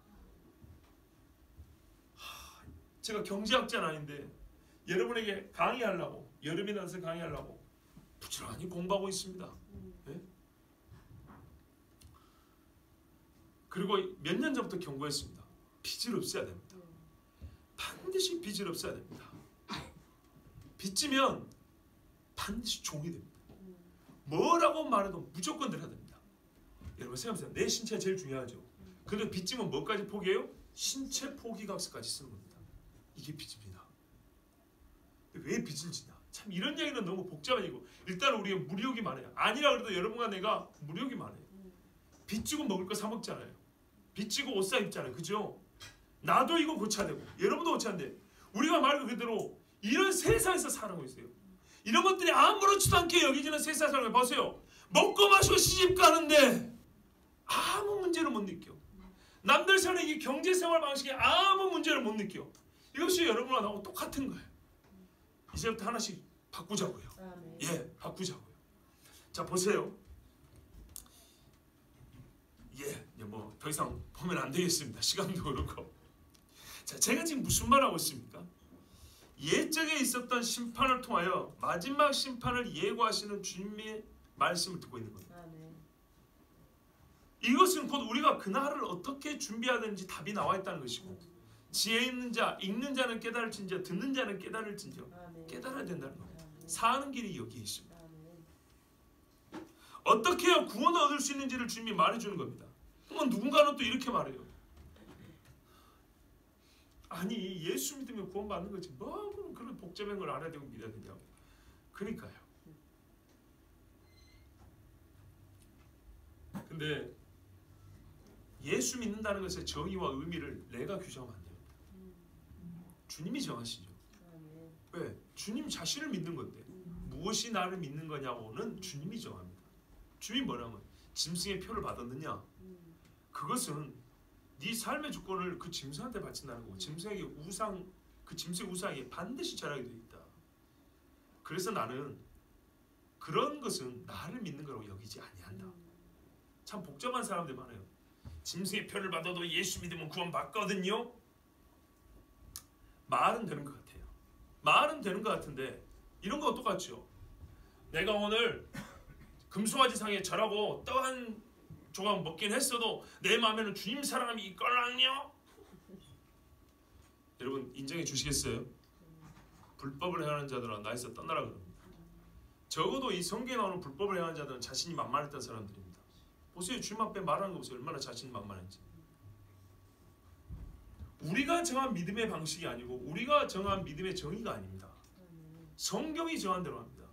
제가 경제학자는 아닌데 여러분에게 강의하려고, 여름이나 서 강의하려고 부지런히 공부하고 있습니다. 네? 그리고 몇 년 전부터 경고했습니다. 빚을 없애야 됩니다. 반드시 빚을 없애야 됩니다. 빚지면 반드시 종이 됩니다. 뭐라고 말해도 무조건 들어야 됩니다. 여러분 생각해보세요. 내 신체가 제일 중요하죠. 근데 빚지면 뭐까지 포기해요? 신체 포기각서까지 쓰는 겁니다. 이게 빚입니다. 왜 빚을 지냐? 참 이런 얘기는 너무 복잡해지고, 일단 우리가 무력이 많아요. 아니라 그래도 여러분과 내가 무력이 많아요. 빚지고 먹을 거 사 먹잖아요. 빚지고 옷 사 입잖아요. 그죠? 나도 이거 고쳐야 되고 여러분도 고쳐야 돼. 우리가 말 그대로 이런 세상에서 살아가고 있어요. 이런 것들이 아무렇지도 않게 여기지는 세상에 살아가고 보세요. 먹고 마시고 시집 가는데 아무 문제를 못 느껴. 남들 사는 이 경제생활 방식에 아무 문제를 못 느껴. 이것이 여러분과 나하고 똑같은 거예요. 이제부터 하나씩 바꾸자고요. 예, 바꾸자고요. 자, 보세요. 예, 뭐 더 이상 보면 안 되겠습니다. 시간도 그렇고. 자, 제가 지금 무슨 말 하고 있습니까? 옛적에 있었던 심판을 통하여 마지막 심판을 예고하시는 주님의 말씀을 듣고 있는 겁니다. 이것은 곧 우리가 그날을 어떻게 준비해야 되는지 답이 나와 있다는 것이고, 지혜 있는 자, 읽는 자는 깨달을진저, 듣는 자는 깨달을진저. 깨달아야 된다는 겁니다. 사는 길이 여기에 있습니다. 어떻게 해야 구원을 얻을 수 있는지를 주님이 말해주는 겁니다. 그러면 누군가는 또 이렇게 말해요. 아니, 예수 믿으면 구원받는 거지 뭐 그런 복잡한 걸 알아야 되고 믿어야 되냐고. 그러니까요. 근데 예수 믿는다는 것의 정의와 의미를 내가 규정하면 안 됩니다. 주님이 정하시죠. 왜? 주님 자신을 믿는 건데 무엇이 나를 믿는 거냐고는 주님이 정합니다. 주님이 뭐라면 짐승의 표를 받았느냐? 그것은 네 삶의 주권을 그 짐승한테 바친다는 거고, 짐승에게 우상, 그 짐승 우상에 반드시 절하게 되어 있다. 그래서 나는 그런 것은 나를 믿는 거라고 여기지 아니한다. 참 복잡한 사람들 많아요. 짐승의 표를 받아도 예수 믿으면 구원 받거든요. 말은 되는 것 같아요. 말은 되는 것 같은데 이런 거 똑같죠. 내가 오늘 금송아지 상에 절하고 떡 한 조각 먹긴 했어도 내 마음에는 주님 사랑함이 있걸랑요. 여러분 인정해 주시겠어요? 불법을 행하는 자들은 나에서 떠나라 그럽니다. 적어도 이 성경에 나오는 불법을 행하는 자들은 자신이 만만했던 사람들입니다. 보세요. 주님 앞에 말하는 거 보세요. 얼마나 자신이 만만한지. 우리가 정한 믿음의 방식이 아니고 우리가 정한 믿음의 정의가 아닙니다. 성경이 정한 대로 합니다.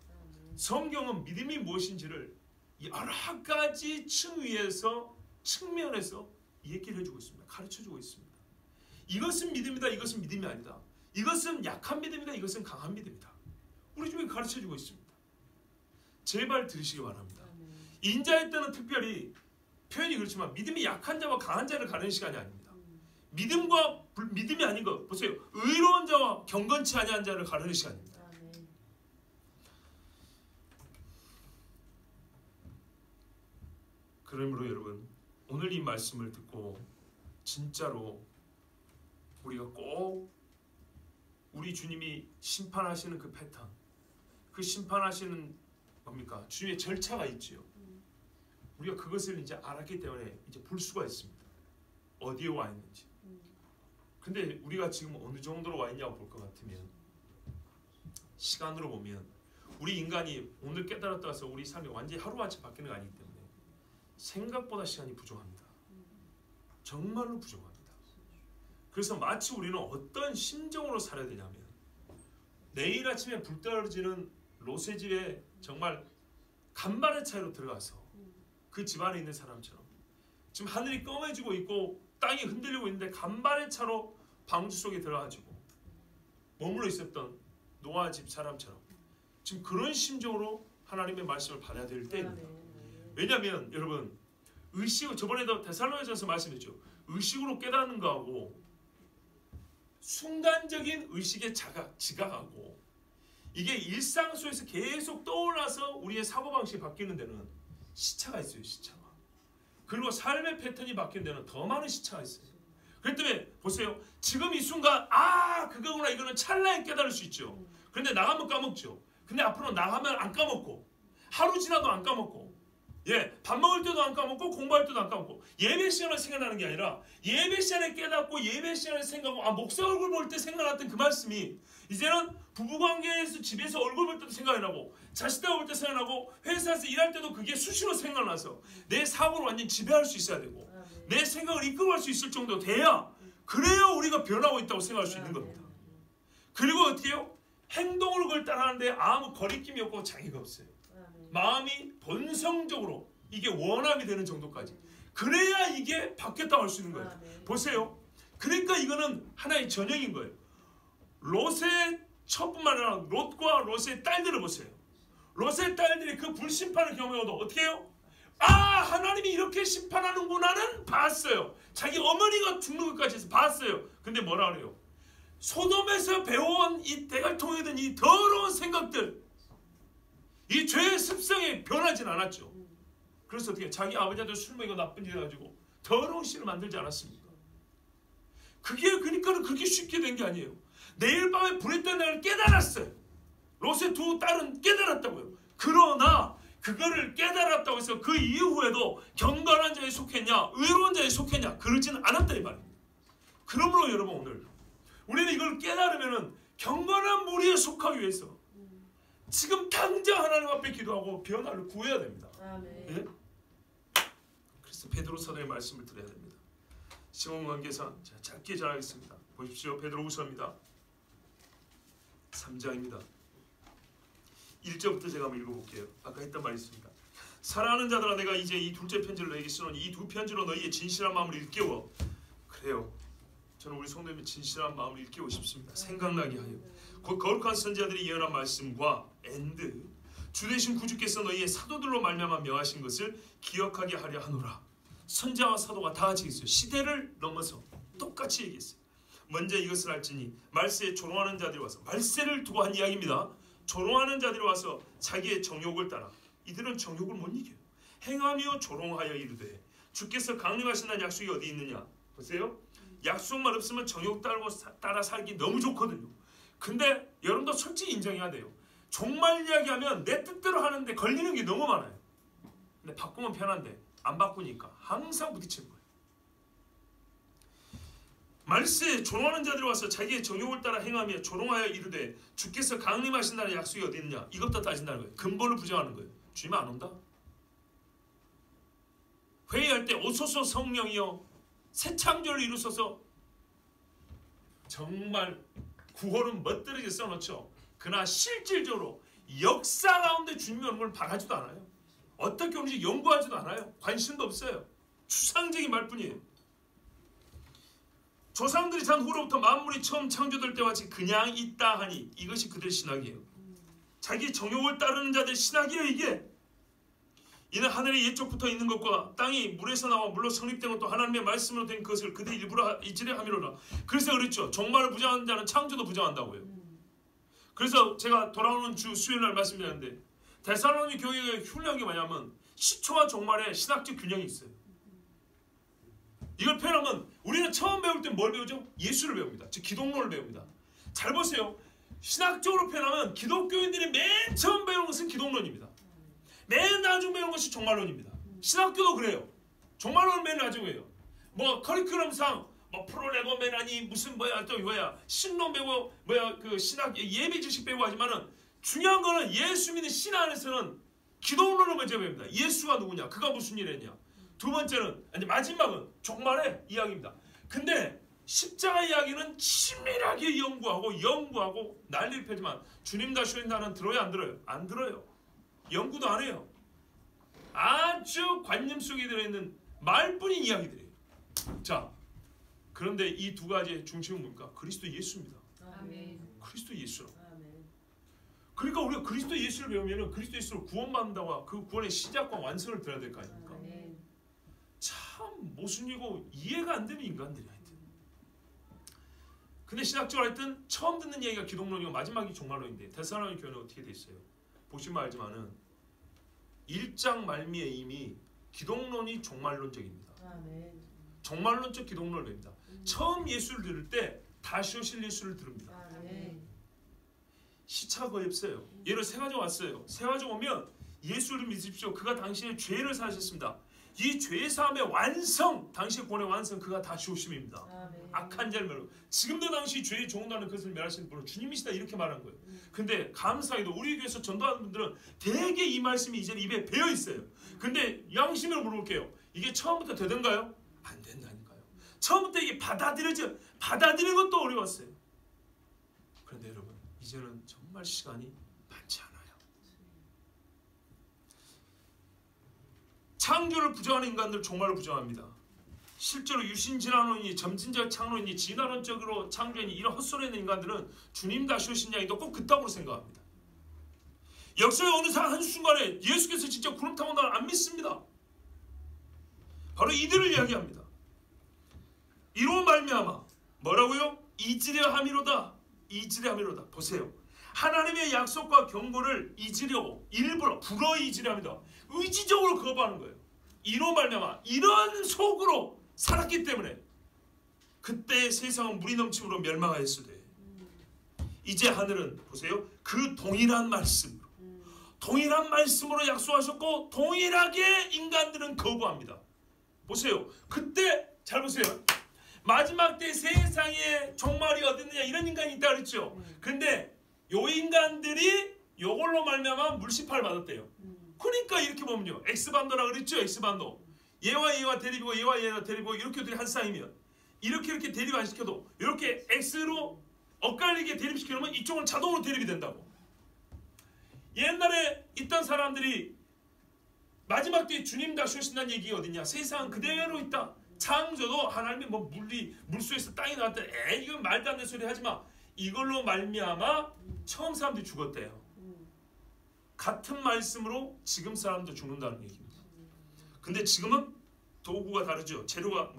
성경은 믿음이 무엇인지를 여러 가지 측면에서 얘기를 해주고 있습니다. 가르쳐주고 있습니다. 이것은 믿음이다. 이것은 믿음이 아니다. 이것은 약한 믿음이다. 이것은 강한 믿음이다. 우리 중에 가르쳐주고 있습니다. 제발 들으시기 바랍니다. 인자의 때는 특별히 표현이 그렇지만 믿음이 약한 자와 강한 자를 가르는 시간이 아닙니다. 믿음과 믿음이 아닌 것 보세요. 의로운 자와 경건치 아니한 자를 가르는 시간입니다. 그러므로 여러분 오늘 이 말씀을 듣고 진짜로 우리가 꼭 우리 주님이 심판하시는 그 패턴, 그 심판하시는 뭡니까? 주님의 절차가 있지요. 우리가 그것을 이제 알았기 때문에 이제 볼 수가 있습니다. 어디에 와 있는지. 근데 우리가 지금 어느 정도로 와 있냐고 볼 것 같으면, 시간으로 보면 우리 인간이 오늘 깨달았다 해서 우리 삶이 완전히 하루아침에 바뀌는 거 아니기 때문에 생각보다 시간이 부족합니다. 정말로 부족합니다. 그래서 마치 우리는 어떤 심정으로 살아야 되냐면, 내일 아침에 불 떨어지는 롯의 집에 정말 간발의 차이로 들어가서 그 집안에 있는 사람처럼, 지금 하늘이 검해지고 있고 땅이 흔들리고 있는데 간발의 차로 방주 속에 들어가지고 머물러 있었던 노아 집 사람처럼 지금 그런 심정으로 하나님의 말씀을 받아야 될 때입니다. 왜냐하면 여러분, 의식, 저번에도 데살로니가전서 말씀했죠. 의식으로 깨닫는 거하고 순간적인 의식의 지각하고, 이게 일상 속에서 계속 떠올라서 우리의 사고방식이 바뀌는 데는 시차가 있어요. 시차가. 그리고 삶의 패턴이 바뀌는 데는 더 많은 시차가 있어요. 그렇기 때문에 보세요. 지금 이 순간 그거구나, 이거는 찰나에 깨달을 수 있죠. 그런데 나가면 까먹죠. 근데 앞으로 나가면 안 까먹고, 하루 지나도 안 까먹고, 밥 먹을 때도 안 까먹고, 공부할 때도 안 까먹고, 예배 시간에 생각나는 게 아니라 예배 시간에 깨닫고 예배 시간에 생각하고, 목사 얼굴 볼 때 생각났던 그 말씀이 이제는 부부관계에서 집에서 얼굴 볼 때도 생각이 나고, 자식들 볼 때 생각나고, 회사에서 일할 때도 그게 수시로 생각나서 내 사고를 완전히 지배할 수 있어야 되고, 내 생각을 이끌어갈 수 있을 정도 돼야, 그래야 우리가 변하고 있다고 생각할 수 있는 겁니다. 그리고 어떻게 해요? 행동으로 그걸 따라하는데 아무 거리낌이 없고 장애가 없어요. 마음이 본성적으로 이게 원함이 되는 정도까지, 그래야 이게 바뀌었다고 할 수 있는 거예요. 보세요. 그러니까 이거는 하나의 전형인 거예요. 롯의 처뿐만 아니라 롯과 롯의 딸들을 보세요. 롯의 딸들이 그 불심판을 경험해도 어떻게 해요? 하나님이 이렇게 심판하는구나는 봤어요. 자기 어머니가 죽는 것까지 해서 봤어요. 근데 뭐라 그래요? 소돔에서 배워온 이 대갈통에 든 이 더러운 생각들, 이 죄의 습성에 변하진 않았죠. 그래서 어떻게 자기 아버지한테 술 먹이고 나쁜 짓 해가지고 더러운 씨를 만들지 않았습니까? 그게 그러니까는 그렇게 쉽게 된 게 아니에요. 내일 밤에 불에 뜬 날을 깨달았어요. 롯의 두 딸은 깨달았다고요. 그러나 그거를 깨달았다고 해서 그 이후에도 경건한 자에 속했냐, 의로운 자에 속했냐, 그러지는 않았다 이 말입니다. 그러므로 여러분, 오늘 우리는 이걸 깨달으면은 경건한 무리에 속하기 위해서 지금 당장 하나님 앞에 기도하고 변화를 구해야 됩니다. 예? 그래서 베드로 사도의 말씀을 드려야 됩니다. 시간 관계상 제가 짧게 전하겠습니다. 보십시오. 베드로후서입니다. 3장입니다. 1절부터 제가 한번 읽어볼게요. 아까 했던 말이 있습니다. 사랑하는 자들아, 내가 이제 이 둘째 편지를 너에게 쓰노니 이 두 편지로 너희의 진실한 마음을 일깨워. 그래요. 저는 우리 성도님의 진실한 마음을 일깨우고 싶습니다. 생각나게 하여 곧 거룩한 선지자들이 예언한 말씀과 주되신 구주께서 너희의 사도들로 말미암아 명하신 것을 기억하게 하려 하노라. 선지자와 사도가 다 같이 있어요. 시대를 넘어서 똑같이 얘기했어요. 먼저 이것을 알지니 말세에 조롱하는 자들이 와서, 말세를 두고 한 이야기입니다. 조롱하는 자들이 와서 자기의 정욕을 따라, 이들은 정욕을 못 이겨요. 행하며 조롱하여 이르되 주께서 강림하신다는 약속이 어디 있느냐. 보세요. 약속만 없으면 정욕 따라 살기 너무 좋거든요. 근데 여러분도 솔직히 인정해야 돼요. 종말 이야기하면 내 뜻대로 하는데 걸리는 게 너무 많아요. 근데 바꾸면 편한데 안 바꾸니까 항상 부딪히는 거예요. 말세에 조롱하는 자들이 와서 자기의 정욕을 따라 행하며 조롱하여 이르되 주께서 강림하신다는 약속이 어디 있느냐. 이것도 따진다는 거예요. 근본을 부정하는 거예요. 주님 안 온다? 회의할 때 오소서 성령이여 새 창조를 이루소서. 정말 구호는 멋들어게 써놓죠. 그러나 실질적으로 역사 가운데 주님의 얼굴을 바라지도 않아요. 어떻게 오는지 연구하지도 않아요. 관심도 없어요. 추상적인 말뿐이에요. 조상들이 산 후로부터 만물이 처음 창조될 때와 같이 그냥 있다 하니 이것이 그들 신학이에요. 자기 정욕을 따르는 자들 신학이에요. 이게 이는 하늘의 옛적부터 있는 것과 땅이 물에서 나와 물로 성립된 것도 하나님의 말씀으로 된 것을 그들이 일부러 잊으려 함이로라. 그래서 그랬죠. 종말을 부정하는 자는 창조도 부정한다고요. 그래서 제가 돌아오는 주 수요일날 말씀드렸는데 데살로니 교회의 훌륭한 게 뭐냐면 시초와 종말에 신학적 균형이 있어요. 이걸 표현하면 우리는 처음 배울 때 뭘 배우죠? 예수를 배웁니다. 즉 기독론을 배웁니다. 잘 보세요. 신학적으로 표현하면 기독교인들이 맨 처음 배운 것은 기독론입니다. 맨 나중 배운 것이 종말론입니다. 신학교도 그래요. 종말론은 맨 나중이에요. 뭐 커리큘럼상 뭐 프로레고메라니 무슨 뭐야 또 뭐야 신론 배우고 뭐야 그 신학 예비 지식 배우고 하지만은 중요한 거는 예수 믿는 신앙 안에서는 기독론을 먼저 배웁니다. 예수가 누구냐? 그가 무슨 일을 했냐? 두 번째는 이제 마지막은 종말의 이야기입니다. 근데 십자가 이야기는 치밀하게 연구하고 난리를 펴지만 주님 다시 나는 들어요 안 들어요? 안 들어요. 연구도 안 해요. 아주 관념 속에 들어있는 말뿐인 이야기들이에요. 자, 그런데 이 두 가지의 중심은 뭡니까? 그리스도 예수입니다. 아멘. 그리스도 예수. 아멘. 그러니까 우리가 그리스도 예수를 배우면은 그리스도 예수로 구원받는다고 그 구원의 시작과 완성을 들어야 될 거 아닙니까? 아멘. 참 모순이고 이해가 안 되는 인간들이 하여튼. 근데 신학적으로 하여튼 처음 듣는 얘기가 기독론이고 마지막이 종말론인데 데살로니가 교회는 어떻게 돼 있어요? 보시면 알지만은 1장 말미에 이미 기독론이 종말론적입니다. 아멘. 종말론적 기독론을 봅니다. 처음 예수를 들을 때 다시 오실 예수를 들읍니다. 아멘. 시차가 거의 없어요. 예를 세 가지 왔어요. 세 가지 오면 예수를 믿으십시오. 그가 당신의 죄를 사하셨습니다. 이 죄사함의 완성, 당신의 구원의 완성, 그가 다시 오심입니다. 아멘. 악한 자를 멸하고 지금도 당시 죄의 종다는 것을 멸하시는 분은 주님이시다 이렇게 말한 거예요. 근데 감사히도 우리 교회에서 전도하는 분들은 대개 이 말씀이 이제 입에 배어 있어요. 근데 양심으로 물어볼게요. 이게 처음부터 되던가요? 안 된다니까요. 처음부터 이게 받아들이는 것도 어려웠어요. 그런데 여러분 이제는 정말 시간이 많지 않아요. 창조를 부정하는 인간들 정말로 부정합니다. 실제로 유신진화론이니 점진적 창론이니 진화론적으로 창조이니 이런 헛소리 하는 인간들은 주님 다시 오신 양이도 꼭 그따구로 생각합니다. 역사의 어느 한순간에 예수께서 진짜 구름 타고 나를 안 믿습니다. 바로 이들을 이야기합니다. 이로 말미암아 뭐라고요? 이지려 함이로다. 이지려 함이로다. 보세요. 하나님의 약속과 경고를 잊으려고 일부러 불어 잊으려 합니다. 의지적으로 거부하는 거예요. 이로 말미암아 이런 속으로 살았기 때문에 그때 세상은 물이 넘침으로 멸망하였으되 이제 하늘은 보세요. 그 동일한 말씀으로 약속하셨고 동일하게 인간들은 거부합니다. 보세요. 그때 잘 보세요. 마지막 때 세상에 종말이 어딨느냐 이런 인간이 있다 그랬죠. 근데 요 인간들이 요걸로 말미암아 물시파를 받았대요. 그러니까 이렇게 보면요. X반도라 그랬죠. X반도. 얘와 얘와 대립이고 얘와 얘와 대립이고 이렇게 둘이 한 쌍이면 이렇게 대립 안 시켜도 이렇게 X로 엇갈리게 대립시켜놓으면 이쪽은 자동으로 대립이 된다고. 옛날에 있던 사람들이 마지막 때 주님 다시 오신다는 얘기가 어딨냐. 세상은 그대로 있다. 창조도 하나님이 뭐 물속에서 땅이 나왔다. 이건 말도 안 되는 소리 하지마. 이걸로 말미암아 처음 사람들이 죽었대요. 같은 말씀으로 지금 사람도 죽는다는 얘기입니다. 근데 지금은 도구가 다르죠. 재료가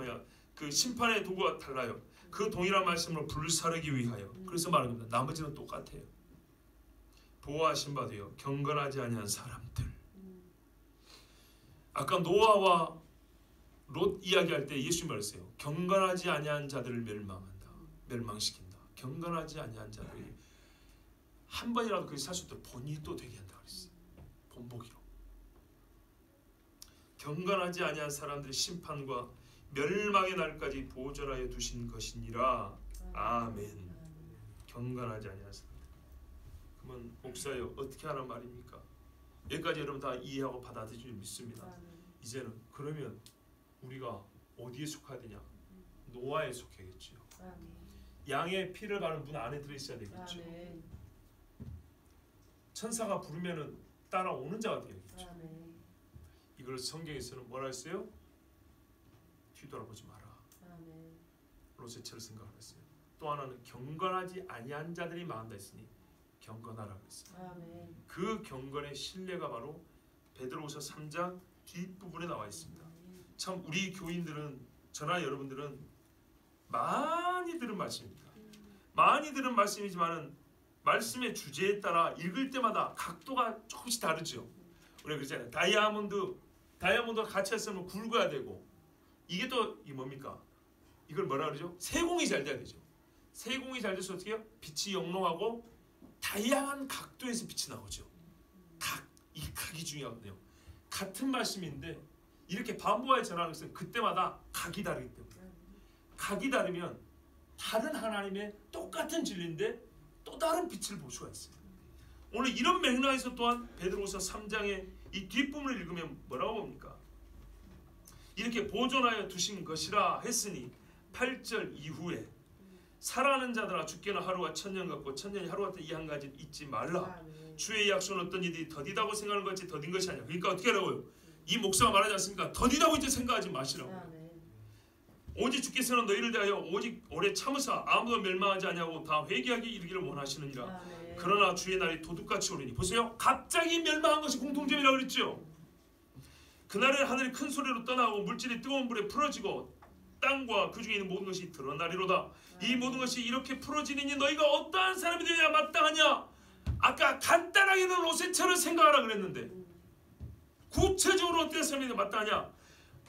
그 심판의 도구가 달라요. 그 동일한 말씀으로 불사르기 위하여. 그래서 말하는 겁니다. 나머지는 똑같아요. 보호하신 바도요. 경건하지 아니한 사람들. 아까 노아와 롯 이야기할 때 예수님 말했어요. 경건하지 아니한 자들을 멸망시킨다. 경건하지 아니한 자들이 한 번이라도 그렇게 살 수 있도록 본인이 또 되게 한다 그랬어요. 본보기로. 경건하지 아니한 사람들의 심판과 멸망의 날까지 보존하여 두신 것이니라. 아멘. 경건하지 아니한 사람들. 그러면 목사요 어떻게 하란 말입니까? 여기까지 여러분 다 이해하고 받아들일 줄 믿습니다. 이제는 그러면 우리가 어디에 속해야 되냐? 노아에 속해야겠죠. 양의 피를 바른 분 안에 들어있어야 되겠죠. 천사가 부르면은 따라오는 자가 되겠죠. 이걸 성경에서는 뭐라 했어요? 뒤돌아보지 마라. 롯의 처를 생각하였어요. 또 하나는 경건하지 아니한 자들이 망한다 했으니 경건하라 그랬어요. 그 경건의 신뢰가 바로 베드로후서 3장 뒷부분에 나와 있습니다. 참 우리 교인들은 저나 여러분들은 많이 들은 말씀입니다. 많이 들은 말씀이지만은 말씀의 주제에 따라 읽을 때마다 각도가 조금씩 다르죠. 우리가 그러잖아요. 다이아몬드가 같이 했으면 굵어야 되고 이게 또 이 뭡니까? 이걸 뭐라 그러죠? 세공이 잘 돼야 되죠. 세공이 잘 돼서 어떻게 해요? 빛이 영롱하고 다양한 각도에서 빛이 나오죠. 이 각이 중요하거든요. 같은 말씀인데 이렇게 반복하여 전하는 것은 그때마다 각이 다르기 때문에, 각이 다르면 다른 하나님의 똑같은 진리인데 또 다른 빛을 볼 수가 있어요. 오늘 이런 맥락에서 또한 베드로후서 3장의 이 뒷부분을 읽으면 뭐라고 봅니까? 이렇게 보존하여 두신 것이라 했으니 8절 이후에 살아가는 자들아 주께는 하루가 천년 같고 천년이 하루 같은 이 한 가지를 잊지 말라. 주의 약속은 어떤 이들이 더디다고 생각하는 것이 더딘 것이 아니야. 그러니까 어떻게 하라고요? 이 목사가 말하지 않습니까? 더디다고 이제 생각하지 마시라고. 오직 주께서는 너희를 대하여 오직 오래 참으사 아무도 멸망하지 아니하고 다 회개하게 이르기를 원하시느니라. 그러나 주의 날이 도둑같이 오리니. 보세요. 갑자기 멸망한 것이 공통점이라고 그랬죠. 그날에 하늘이 큰 소리로 떠나고 물질이 뜨거운 불에 풀어지고 땅과 그 중에 있는 모든 것이 드러나리로다. 이 모든 것이 이렇게 풀어지니 너희가 어떠한 사람이 되어야 마땅하냐? 아까 간단하게는 로세처럼 생각하라 그랬는데 구체적으로 어떤 사람이 되어야 마땅하냐?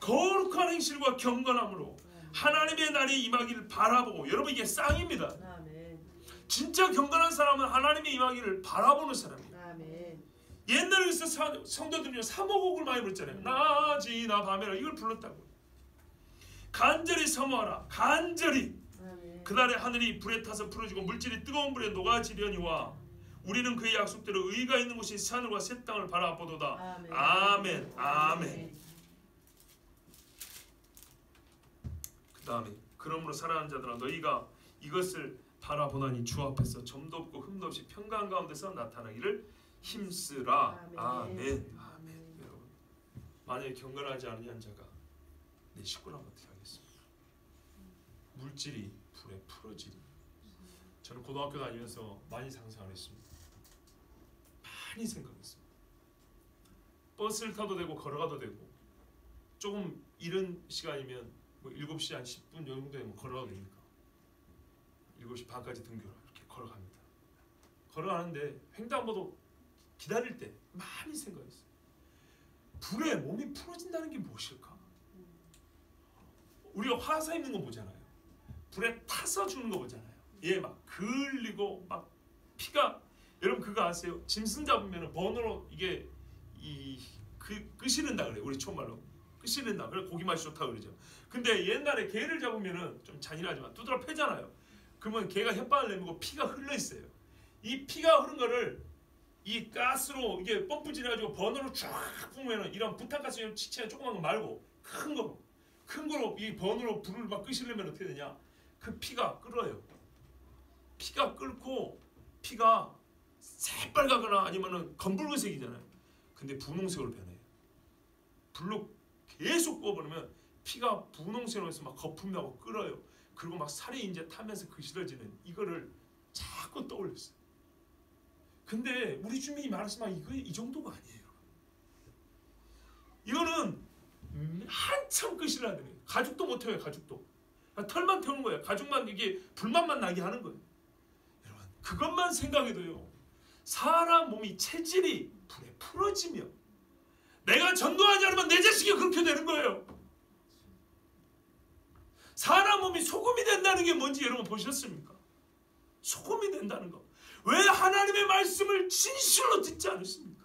거룩한 행실과 경건함으로 하나님의 날이 임하기를 바라보고. 여러분 이게 쌍입니다. 진짜 경건한 사람은 하나님의 임하기를 바라보는 사람이에요. 옛날에 성도들이 사모곡을 많이 부르잖아요. 낮이나 밤에나 이걸 불렀다고. 간절히 사모하라. 간절히. 그날에 하늘이 불에 타서 풀어지고 물질이 뜨거운 불에 녹아지려니와 우리는 그의 약속대로 의가 있는 곳이 산울과 새 땅을 바라보도다. 아멘. 아멘. 그 다음에 그러므로 사랑하는 자들아 너희가 이것을 바라보나니 주 앞에서 점도 없고 흠도 없이 평강 가운데서 나타나기를 힘쓰라. 아멘. 아멘. 여러분 만약에 경건하지 않은 자가 내 식구라면 어떻게 하겠습니까? 물질이 불에 풀어지니. 저는 고등학교 다니면서 많이 상상을 했습니다. 많이 생각했습니다. 버스를 타도 되고 걸어가도 되고 조금 이른 시간이면 뭐 7시 한 10분 정도 되면 걸어가도 되니까 7시 반까지 등교를 이렇게 걸어갑니다. 걸어가는데 횡단보도 기다릴 때 많이 생각했어요. 불에 몸이 풀어진다는 게 무엇일까? 우리가 화사 입는 거 보잖아요. 불에 타서 죽는 거 보잖아요. 얘 막 그을리고 막 피가. 여러분 그거 아세요? 짐승 잡으면 번호로 이게 끄시른다 그래요. 우리 촌말로 끄시른다. 그래 고기 맛이 좋다 그러죠. 근데 옛날에 개를 잡으면은 좀 잔인하지만 두드러 패잖아요. 그러면 개가 혓바늘 내밀고 피가 흘러 있어요. 이 피가 흐른 거를 이 가스로 이게 펌프질해가지고 번호로 쫙 뿜으면은 이런 부탄가스 치치한 조그만 거 말고 큰 거로 이 번호로 불을 막 끄시려면 어떻게 되냐? 그 피가 끓어요. 피가 끓고 피가 새빨갛거나 아니면은 검붉은색이잖아요. 근데 분홍색으로 변해요. 불로 계속 구워버리면 피가 분홍색으로 해서 막 거품이 나고 끓어요. 그리고 막 살이 이제 타면서 그실어지는 이거를 자꾸 떠올렸어요. 근데 우리 주민이 말하지만 이거 이 정도가 아니에요. 이거는 한참 끄시려야 돼요. 가죽도 못 태워요. 가죽도 털만 태우는 거예요. 가죽만 이게 불만만 나게 하는 거예요. 여러분 그것만 생각해도요. 사람 몸이 체질이 불에 풀어지며 내가 전도하지 않으면 내 자식이 그렇게 되는 거예요. 사람 몸이 소금이 된다는 게 뭔지 여러분 보셨습니까? 소금이 된다는 거. 왜 하나님의 말씀을 진실로 듣지 않으십니까?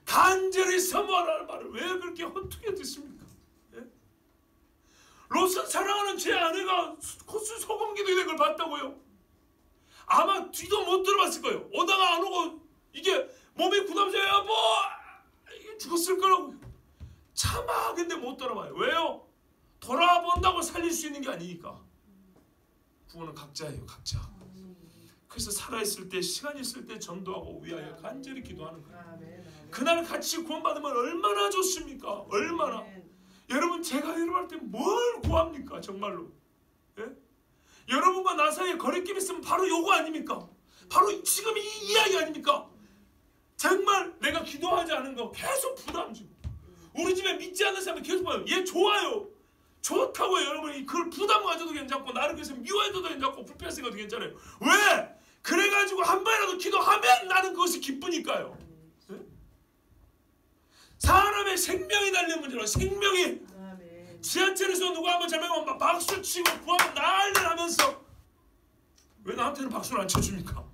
간절히 사모하라는 말을 왜 그렇게 헛되게 듣습니까? 예? 롯은 사랑하는 제 아내가 코스 소금기도 된 걸 봤다고요? 아마 뒤도 못 들어봤을 거예요. 오다가 안 오고 이게 몸이 부담져야 뭐 이게 죽었을 거라고요. 차마 근데 못 돌아봐요. 왜요? 돌아본다고 살릴 수 있는 게 아니니까. 구원은 각자예요. 각자. 그래서 살아있을 때 시간 있을 때 전도하고 위하여 간절히 기도하는 거예요. 그날 같이 구원받으면 얼마나 좋습니까? 얼마나. 여러분 제가 여러분한테 뭘 구합니까? 정말로. 예? 여러분과 나 사이에 거리낌 있으면 바로 요거 아닙니까? 바로 지금 이 이야기 아닙니까? 정말 내가 기도하지 않은 거 계속 부담 주고 우리 집에 믿지 않는 사람이 계속 봐요. 얘 좋아요. 좋다고요. 여러분이 그걸 부담 가져도 괜찮고 나를 위해서 미워해도 괜찮고 불편해도 괜찮아요. 왜? 그래가지고 한 번이라도 기도하면 나는 그것이 기쁘니까요. 네? 사람의 생명이 달린 문제로 생명이 지하철에서 누가 한번 잘못하면 막 박수치고 구하면 난리를 하면서 왜 나한테는 박수를 안 쳐줍니까?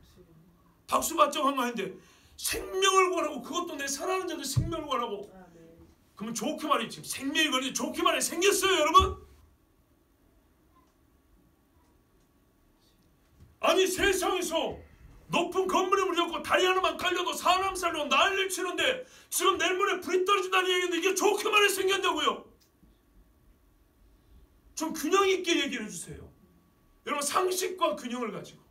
박수 받자고 한 거 아닌데 생명을 구하라고, 그것도 내 사랑하는 자들 생명을 구하라고. 그러면 좋게 말해, 지금 생명이 걸리지 좋게 말해 생겼어요 여러분? 아니 세상에서 높은 건물에 물렸고 다리 하나만 깔려도 사람 살려고 난리를 치는데 지금 내일 모레 불이 떨어진다는 얘기인데 이게 좋게 말해 생겼냐고요? 좀 균형 있게 얘기를 해주세요. 여러분 상식과 균형을 가지고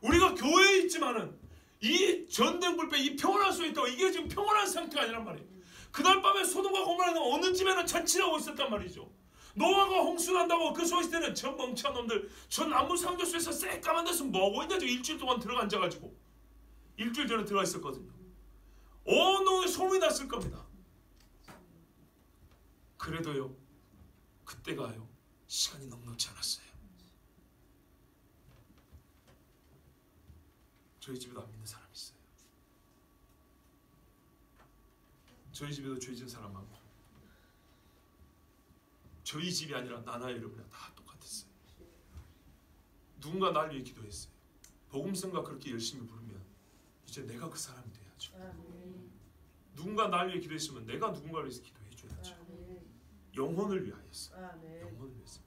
우리가 교회에 있지만은 이 전등불패 이 평온할 수 있다고, 이게 지금 평온한 상태가 아니란 말이에요. 그날 밤에 소돔과 고모라는 어느 집에는 잔치라고 있었단 말이죠. 노아가 홍수 난다고 그 소리 때는 저 멍청한 놈들 저 나무 상자소에서 새까만 데서 뭐하고 있냐, 일주일 동안 들어가 앉아가지고. 일주일 전에 들어가 있었거든요. 온 동네 소문이 났을 겁니다. 그래도요 그때가요 시간이 넉넉지 않았어요. 저희 집에도 안 믿는 사람이 있어요. 저희 집에도 죄 지은 사람 많고, 저희 집이 아니라 나나 여러분이랑 다 똑같았어요. 누군가 날 위해 기도했어요. 복음성가 그렇게 열심히 부르면 이제 내가 그 사람이 돼야죠. 누군가 날 위해 기도했으면 내가 누군가를 위해서 기도해줘야죠. 영혼을 위하여서. 영혼을 위해서.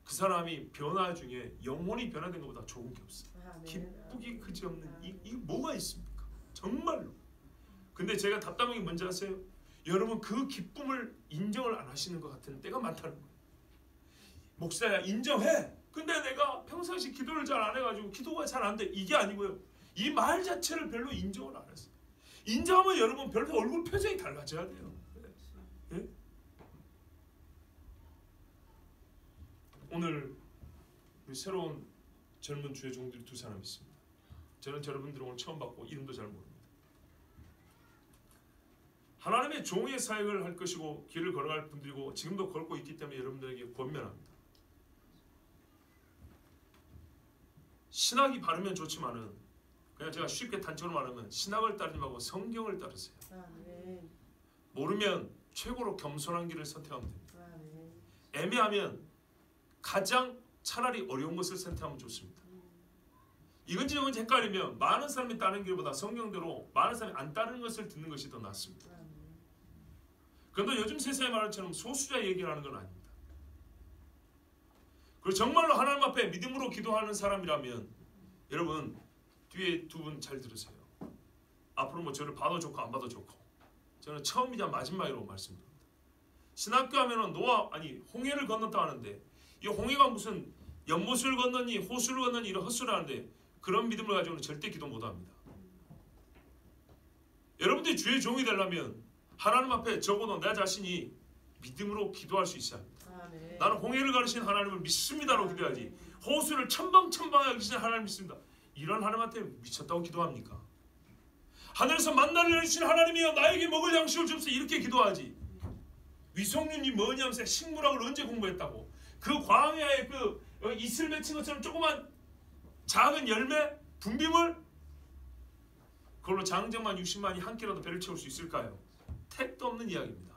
그 사람이 변화 중에 영혼이 변화된 것보다 좋은 게 없어요. 기쁘기 그지없는 이 뭐가 있습니까? 정말로. 근데 제가 답답한 게 뭔지 아세요? 여러분 그 기쁨을 인정을 안 하시는 것 같은 때가 많다는 거예요. 목사야 인정해. 근데 내가 평상시 기도를 잘 안 해가지고 기도가 잘 안 돼. 이게 아니고요. 이 말 자체를 별로 인정을 안 했어요. 인정하면 여러분 별로 얼굴 표정이 달라져야 돼요. 네? 오늘 우리 새로운 젊은 주의 종들이 두 사람 있습니다. 저는 여러분들 오늘 처음 봤고 이름도 잘 모릅니다. 하나님의 종의 사역을 할 것이고 길을 걸어갈 분들이고 지금도 걸고 있기 때문에 여러분들에게 권면합니다. 신학이 바르면 좋지만은 그냥 제가 쉽게 단적으로 말하면 신학을 따르지 말고 성경을 따르세요. 모르면 최고로 겸손한 길을 선택하면 됩니다. 애매하면 가장 차라리 어려운 것을 선택하면 좋습니다. 이건지 저건지 헷갈리면 많은 사람이 따르는 길보다 성경대로 많은 사람이 안 따르는 것을 듣는 것이 더 낫습니다. 그런데 요즘 세상의 말처럼 소수자 얘기를 하는 건 아닙니다. 그리고 정말로 하나님 앞에 믿음으로 기도하는 사람이라면 여러분 뒤에 두 분 잘 들으세요. 앞으로 뭐 저를 봐도 좋고 안 봐도 좋고 저는 처음이자 마지막으로 말씀드립니다. 신학교 하면은 홍해를 건넜다 하는데 이 홍해가 무슨 연못을 건너니 호수를 건너니 이런 헛소리를 하는데 그런 믿음을 가지고는 절대 기도 못합니다. 여러분들이 주의 종이 되려면 하나님 앞에 적어도 내 자신이 믿음으로 기도할 수 있어야 합니다. 나는 홍해를 가르치는 하나님을 믿습니다로 기도해야지. 호수를 천방천방하게 계신 하나님을 믿습니다. 이런 하나님한테 미쳤다고 기도합니까? 하늘에서 만나를 내리시는 하나님이여 나에게 먹을 양식을 주옵소서 이렇게 기도하지. 위성윤이 뭐냐 하면서 식물학을 언제 공부했다고. 그 광야에 그 이슬 맺힌 것처럼 조그만 작은 열매 분비물 그걸로 장정만 60만이 한 끼라도 배를 채울 수 있을까요? 택도 없는 이야기입니다.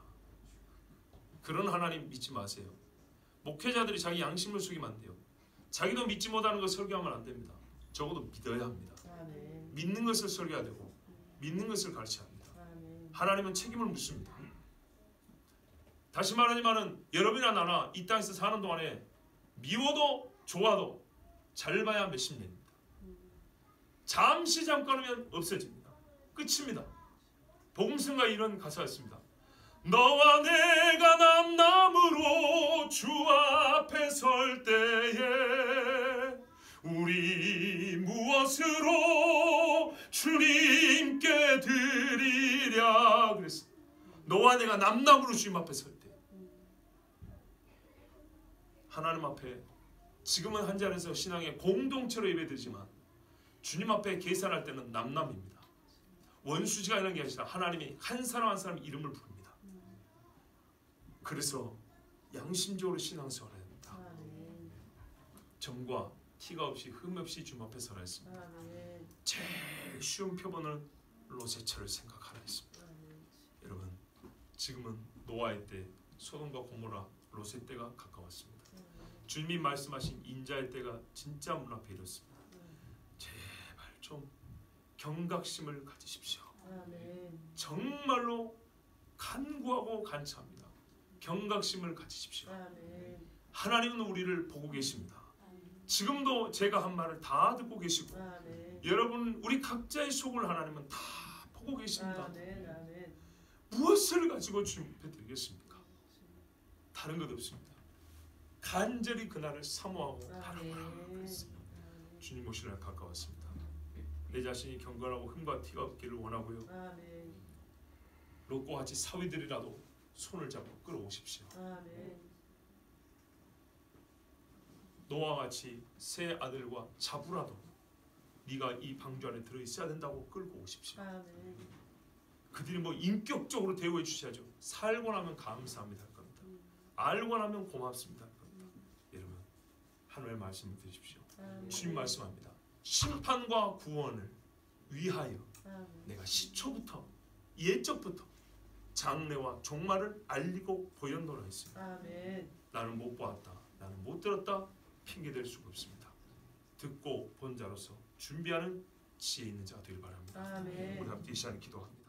그런 하나님 믿지 마세요. 목회자들이 자기 양심을 속이면 안 돼요. 자기도 믿지 못하는 것 설교하면 안 됩니다. 적어도 믿어야 합니다. 믿는 것을 설교해야 되고 믿는 것을 가르쳐야 합니다. 하나님은 책임을 묻습니다. 다시 말하지만은 여러분이나 나나 이 땅에서 사는 동안에 미워도 좋아도 잘 봐야 몇십 년입니다. 잠시 잠깐이면 없어집니다. 끝입니다. 복음성가에 이런 가사가 있습니다. 너와 내가 남남으로 주 앞에 설 때에 우리 무엇으로 주님께 드리랴 그랬어. 너와 내가 남남으로 주님 앞에 설 때 하나님 앞에 지금은 한 자리에서 신앙의 공동체로 예배드리지만 주님 앞에 계산할 때는 남남입니다. 원수지가 이런 게 아니라 하나님이 한 사람 한 사람 이름을 부릅니다. 그래서 양심적으로 신앙생활을 합니다. 정과 티가 없이 흠 없이 주님 앞에 서라 했습니다. 제일 쉬운 표본은 롯의 생각하라 했습니다. 여러분 지금은 노아의 때 소돔과 고모라 롯의 때가 가까웠습니다. 주님이 말씀하신 인자의 때가 진짜 문 앞에 이렇습니다. 제발 좀 경각심을 가지십시오. 정말로 간구하고 간차합니다. 경각심을 가지십시오. 하나님은 우리를 보고 계십니다. 지금도 제가 한 말을 다 듣고 계시고 여러분 우리 각자의 속을 하나님은 다 보고 계십니다. 무엇을 가지고 주님 앞에 드리겠습니까? 다른 것 없습니다. 간절히 그날을 사모하고 바라보라. 주님 오실 날 가까웠습니다. 내 자신이 경건하고 흠과 티가 없기를 원하고요. 롯과 같이 사위들이라도 손을 잡고 끌어오십시오. 노아와 같이 세 아들과 자부라도 네가 이 방주 안에 들어있어야 된다고 끌고 오십시오. 그들이 뭐 인격적으로 대우해 주셔야죠. 살고 나면 감사합니다 할 겁니다. 알고 나면 고맙습니다 할 겁니다. 여러분 하나님의 말씀을 드십시오. 주님 말씀합니다. 심판과 구원을 위하여 내가 시초부터 예적부터 장래와 종말을 알리고 보였노라 했습니다. 나는 못 보았다, 나는 못 들었다 핑계댈 수가 없습니다. 듣고 본 자로서 준비하는 지혜 있는 자가 되길 바랍니다. 우리 함께 이 시간에 기도합니다.